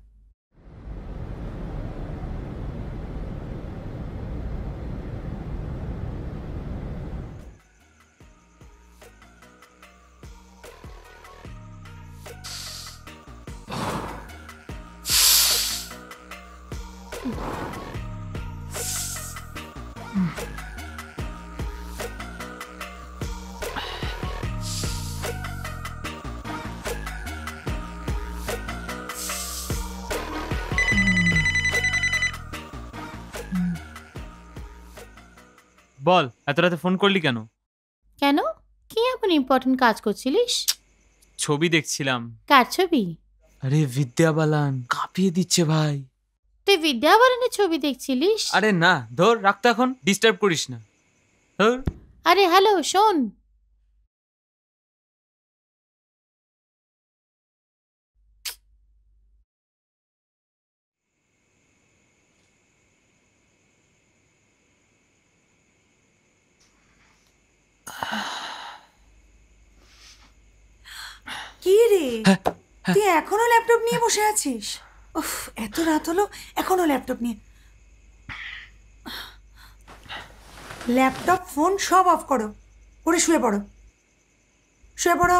বল, এত রাতে ফোন করলি কেন? কেন? কি এমন ইম্পর্টেন্ট কাজ করছিলিস? ছবি দেখছিলাম। কার ছবি? আরে বিদ্যা বালান কাঁপিয়ে দিচ্ছে ভাই। তুই বিদ্যা বালানের ছবি দেখছিলিস? আরে না, ধর রাখতো, এখন ডিস্টার্ব করিস না। ধর। আরে হ্যালো, শোন। কি রে, তুই এখনো ল্যাপটপ নিয়ে বসে আছিস? উফ, এত রাত হলো এখনো ল্যাপটপ নিয়ে। ল্যাপটপ, ফোন সব অফ করো, করে শুয়ে পড়ো, শুয়ে পড়ো।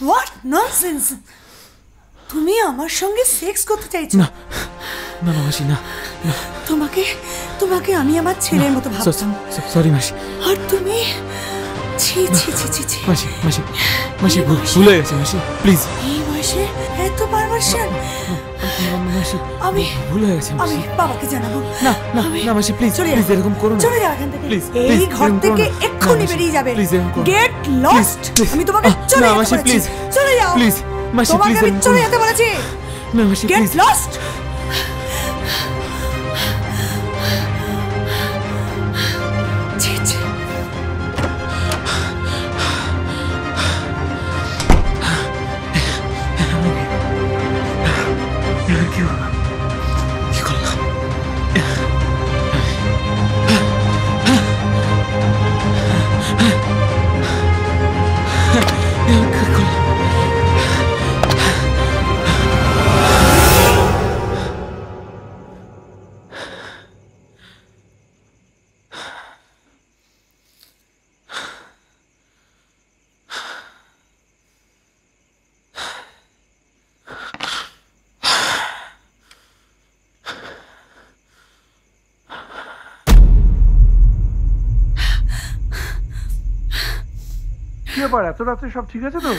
What nonsense! তুমি আমার সঙ্গে সেক্স করতে চাইছো? না না না মাসি, না। তোমাকে তোমাকে আমি আমার ছেলের মতো ভাবতাম। সরি মাসি। আর তুমি ছি ছি ছি ছি ছি। মাসি মাসি মাসি, ভুল হয়ে গেছে মাসি, প্লিজ। এই বয়সে এত পারভার্সন! মাসি আমি ভুল হয়ে গেছে আমি মাসি। বাবাকে জানাবো। না না না মাসি, প্লিজ চলে প্লিজ, যা। এরকম করো না। চলে যাও এখান থেকে। প্লিজ এই ঘর থেকে এক্ষুনি বেরিয়ে যাবে। প্লিজ এরকম করো। Get lost. আমি তোমাকে চলে না যেতে মাসি, বলেছি। প্লিজ চলে যাও প্লিজ মাসি, তোমাকে প্লিজ আমি এরকম চলে করো যেতে বলেছি। না মাসি, গেট প্লিজ। লস্ট। ছি ছি। কি হলো? কি করলাম? কি করলাম? কি ব্যাপার, এত রাত্রে সব ঠিক আছে তো?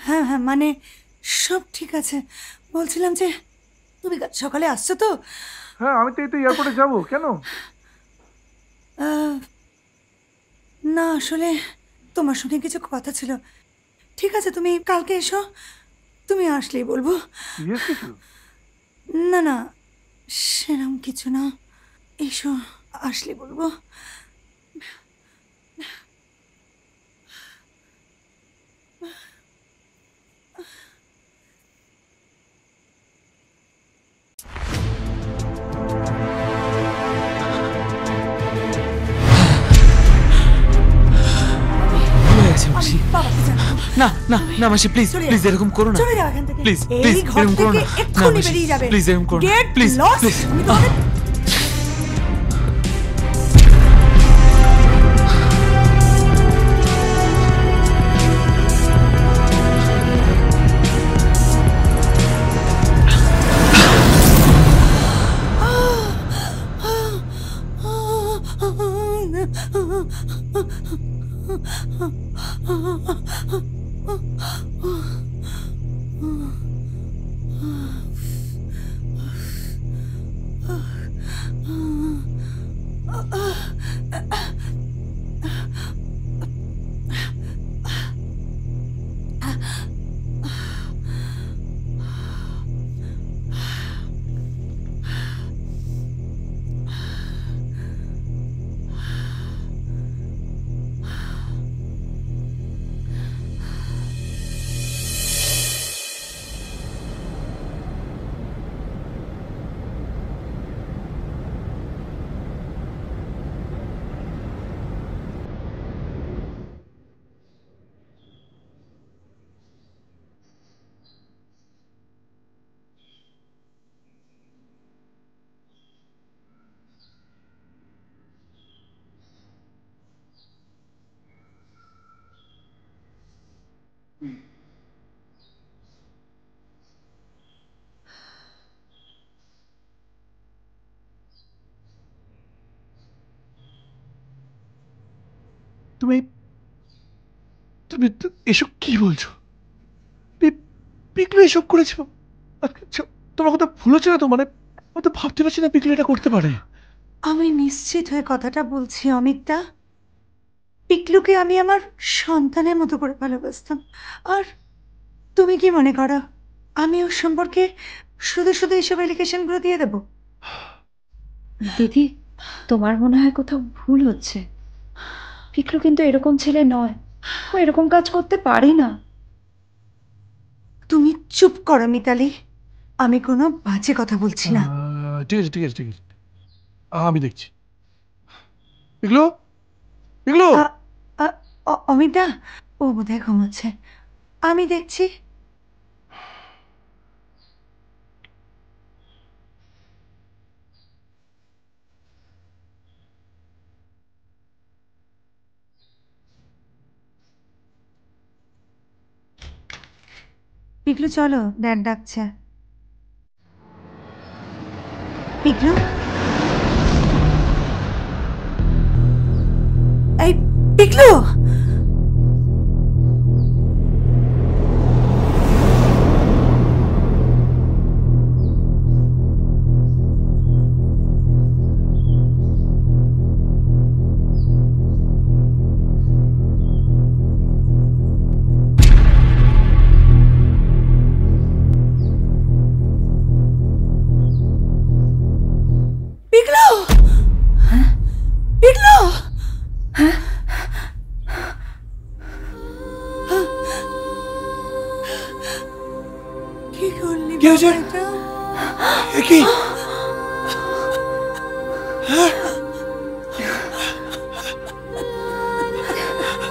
হ্যাঁ হ্যাঁ, মানে সব ঠিক আছে। বলছিলাম যে তুমি কাল সকালে আসছো তো? হ্যাঁ, আমি তো এই তো এয়ারপোর্টে যাবো। কেন? না আসলে তোমার সঙ্গে কিছু কথা ছিল। ঠিক আছে, তুমি কালকে এসো। তুমি আসলেই বলবো। সিরিয়াস কিছু? না না, সেরকম কিছু না। এসো, আসলে বলবো। ভুল হয়ে গেছে মাসি। আমি বাবাকে জানাবো। না না না মাসি, প্লিজ চলে যাও। প্লিজ এরকম করো না। চলে যাও এখান থেকে। প্লিজ এই প্লিজ ঘর এরকম করো থেকে না। না এক্ষুনি মাসি, বেরিয়ে যাবে। প্লিজ এরকম করো না। Get please lost. প্লিজ। আমি তোমাকে তুমি তুমি এসব কি বলছো? পিকলু এসব করেছে? আচ্ছা, তোমার কথা ভুল হচ্ছে না তো? মানে আমি তো ভাবতে পারছি না পিকলু এটা করতে পারে। আমি নিশ্চিত হয়ে কথাটা বলছি অমিতদা। পিকলুকে আমি আমার সন্তানের মতো করে ভালোবাসতাম। আর তুমি কি মনে করো আমি ওর সম্পর্কে শুধু শুধু এইসব এলিগেশনগুলো দিয়ে দেবো? দিদি, তোমার মনে হয় কোথাও ভুল হচ্ছে। পিকলু কিন্তু এরকম ছেলে নয়, ও এরকম কাজ করতে পারে না। তুমি চুপ করো মিতালি, আমি কোনো বাজে কথা বলছি না। ঠিক আছে ঠিক আছে ঠিক আছে, আমি দেখছি। পিকলু, পিকলু। অমিতা, ও বোধহয় ঘুমাচ্ছে, আমি দেখছি। পিকলু চলো, ড্যাড ডাকছে। পিকলু, এই পিকলু, পিকলু, পিকলু, কি করলি কি হয়েছে? বাবা এটা? এ কি?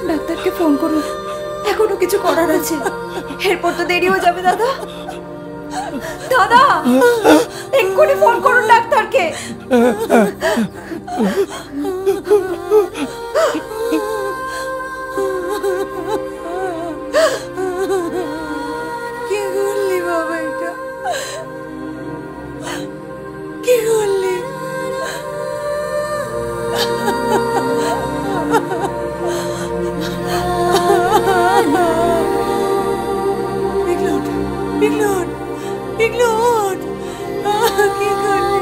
ডাক্তারকে ফোন করুন, এখনো কিছু করার আছে, এরপর তো দেরি হয়ে যাবে দাদা। দাদা, এক্ষুনি ফোন করুন ডাক্তারকে। কি করলি বাবা এটা? কি করলি? পিকলুট, পিকলুট, পিকলুট, কি করলি?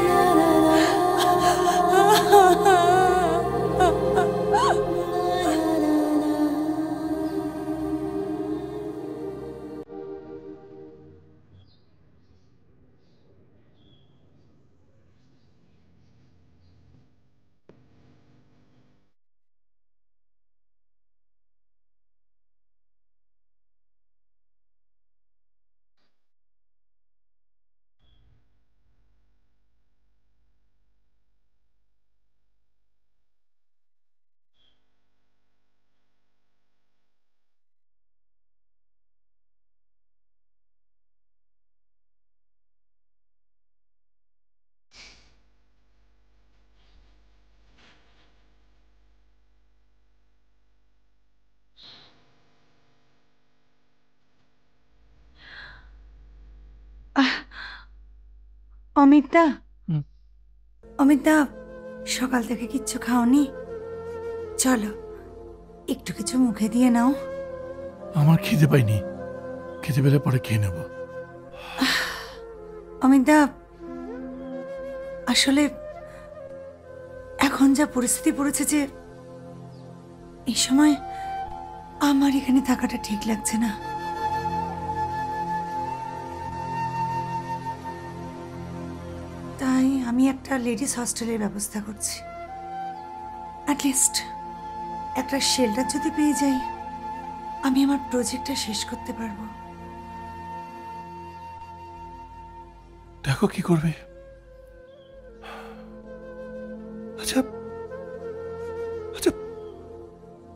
অমিতা, অমিতা, সকাল থেকে কিচ্ছু খাওনি? চলো একটু কিছু মুখে দিয়ে নাও। আমার খিদে পাইনি, খেতে পেলে পরে খেয়ে নেব। অমিতা, আসলে এখন যা পরিস্থিতি পড়েছে যে এই সময় আমার এখানে থাকাটা ঠিক লাগছে না। তাই আমি একটা লেডিস হস্টেলের ব্যবস্থা করছি। অ্যাটলিস্ট একটা শেল্টার যদি পেয়ে যাই, আমি আমার প্রজেক্টটা শেষ করতে পারবো। দেখো কি করবে। আচ্ছা আচ্ছা,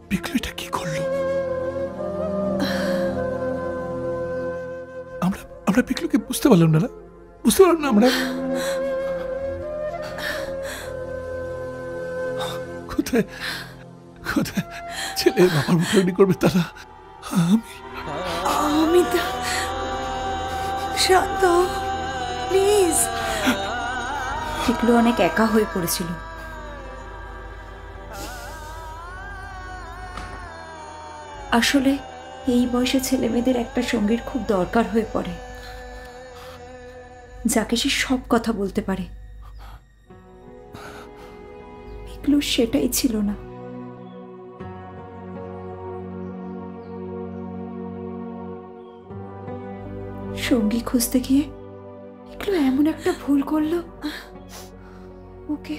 পিকলু এটা কি করলো? আমরা পিকলুকে বুঝতে পারলাম না, বুঝতে পারলাম না আমরা। কোথায় কোথায় ছেলে বাবার মুখোমুখি করবে তারা? অমিতা, শান্ত, প্লিজ। পিকলু অনেক একা হয়ে পড়েছিল। আসলে এই বয়সে ছেলে মেয়েদের একটা সঙ্গীর খুব দরকার হয়ে পড়ে, যাকে সে সব কথা বলতে পারে। পিকলু সেটাই ছিল না। সঙ্গী খুঁজতে গিয়ে পিকলু এমন একটা ভুল করলো, ওকে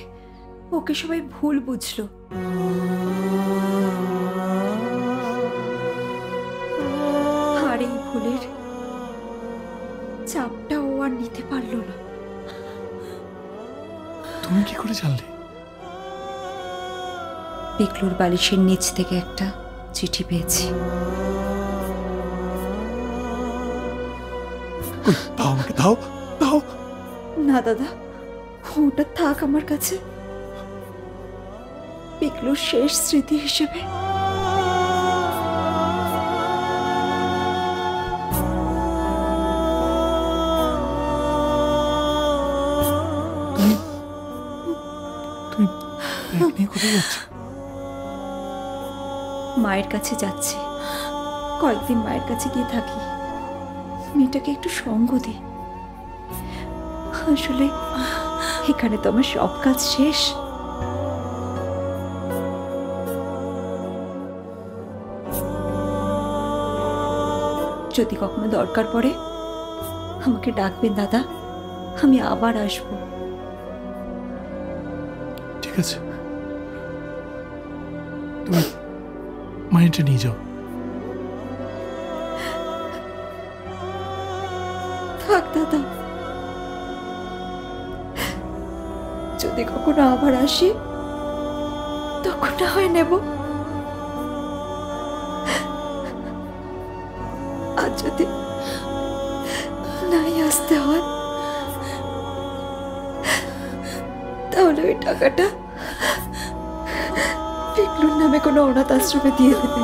ওকে সবাই ভুল বুঝলো। আর এই ভুলের চাপটা ও আর নিতে পারলো না। তুমি কি করে জানলে? পিকলুর বালিশের নিচ থেকে একটা চিঠি পেয়েছি। দাও আমাকে, দাও দাও। না দাদা, ওটা থাক আমার কাছে, পিকলুর শেষ স্মৃতি হিসেবে। কোথায় যাচ্ছে? মায়ের কাছে যাচ্ছি, কয়েকদিন মায়ের কাছে গিয়ে থাকি, মেয়েটাকে একটু সঙ্গ দিই। আসলে এখানে তো আমার সব কাজ শেষ। যদি কখনো দরকার পড়ে আমাকে ডাকবেন দাদা, আমি আবার আসবো। ঠিক আছে, তুমি মাইন্ডটা নিয়ে যাও। থাক দাদা, যদি কখনো আবার আসি তখন না হয় নেব। আর যদি নাই আসতে হয় তাহলে ওই টাকাটা পিকলুর নামে কোনো অনাথ আশ্রমে দিয়ে দেবে।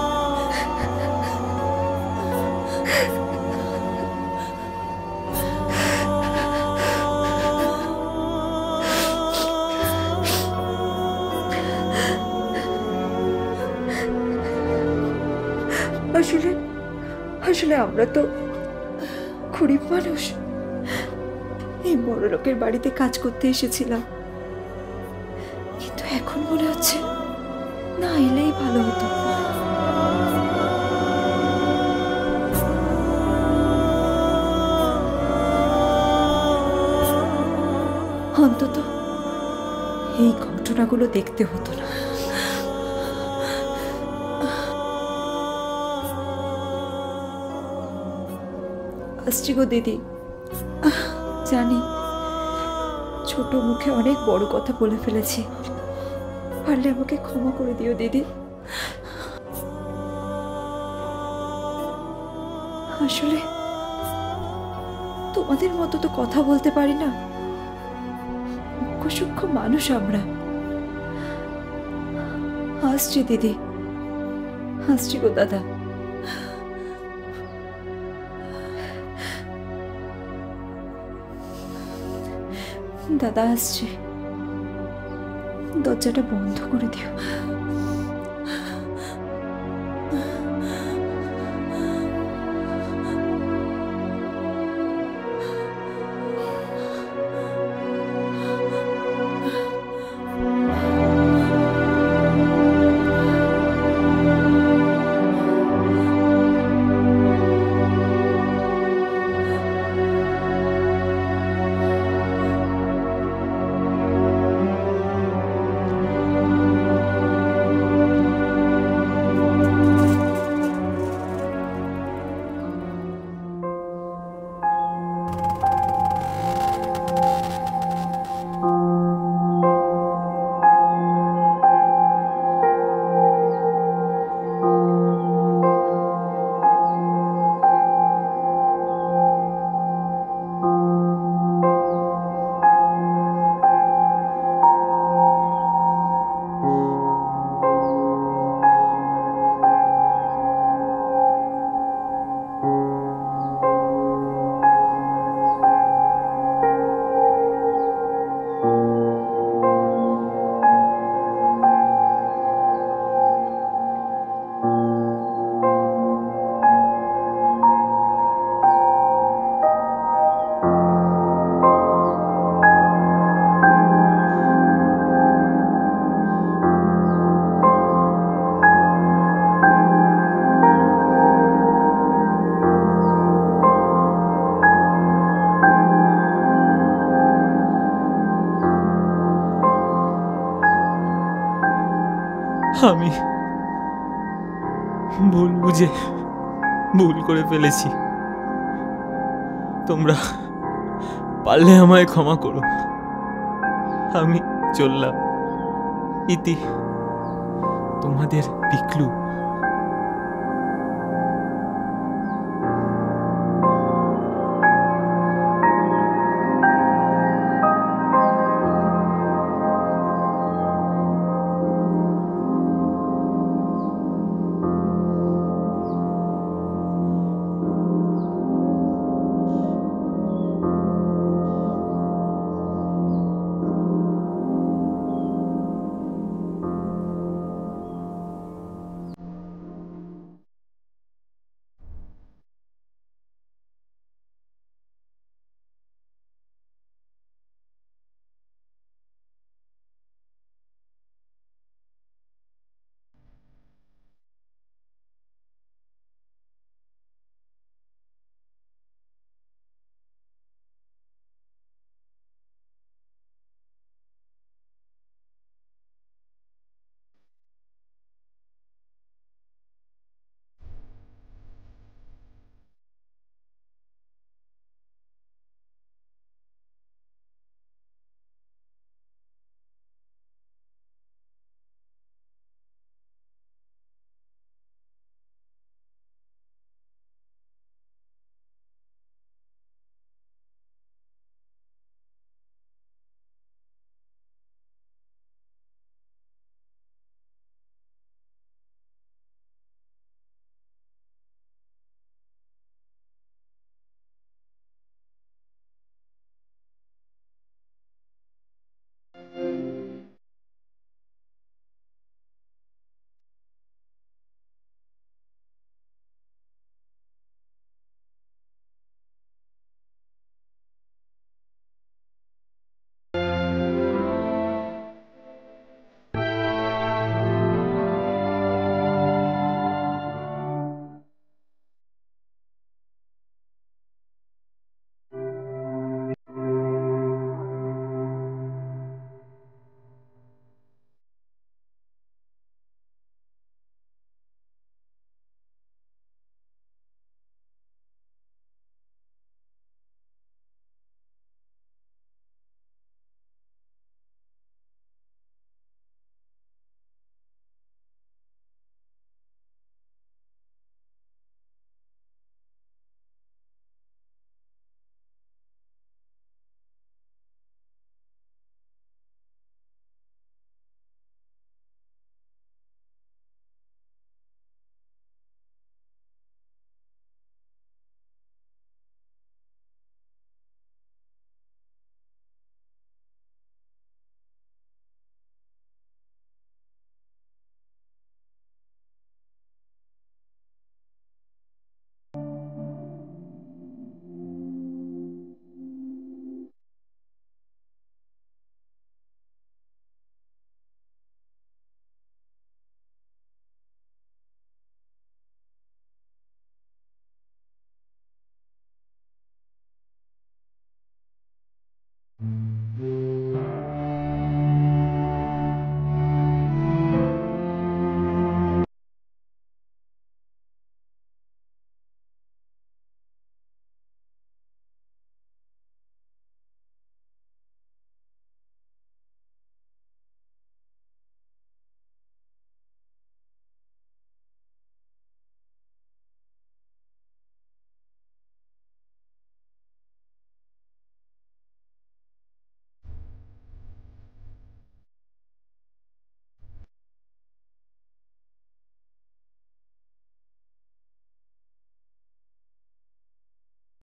আসলে আসলে আমরা তো গরিব মানুষ, এই বড় লোকের বাড়িতে কাজ করতে এসেছিলাম, কিন্তু এখন মনে হচ্ছে না এলেই ভালো হতো। অন্তত এই ঘটনাগুলো দেখতে হতো না। আসছি গো দিদি, জানি ছোট মুখে অনেক বড় কথা বলে ফেলেছি, পারলে আমাকে ক্ষমা করে দিও দিদি। আসলে তোমাদের মতো তো কথা বলতে পারি না, সূক্ষ্ম মানুষ আমরা। আসছি দিদি, আসছি গো দাদা। দাদা আসছে, দরজাটা বন্ধ করে দিও। আমি ভুল বুঝে ভুল করে ফেলেছি। তোমরা পারলে আমায় ক্ষমা করো। আমি চললাম। ইতি, তোমাদের পিকলু।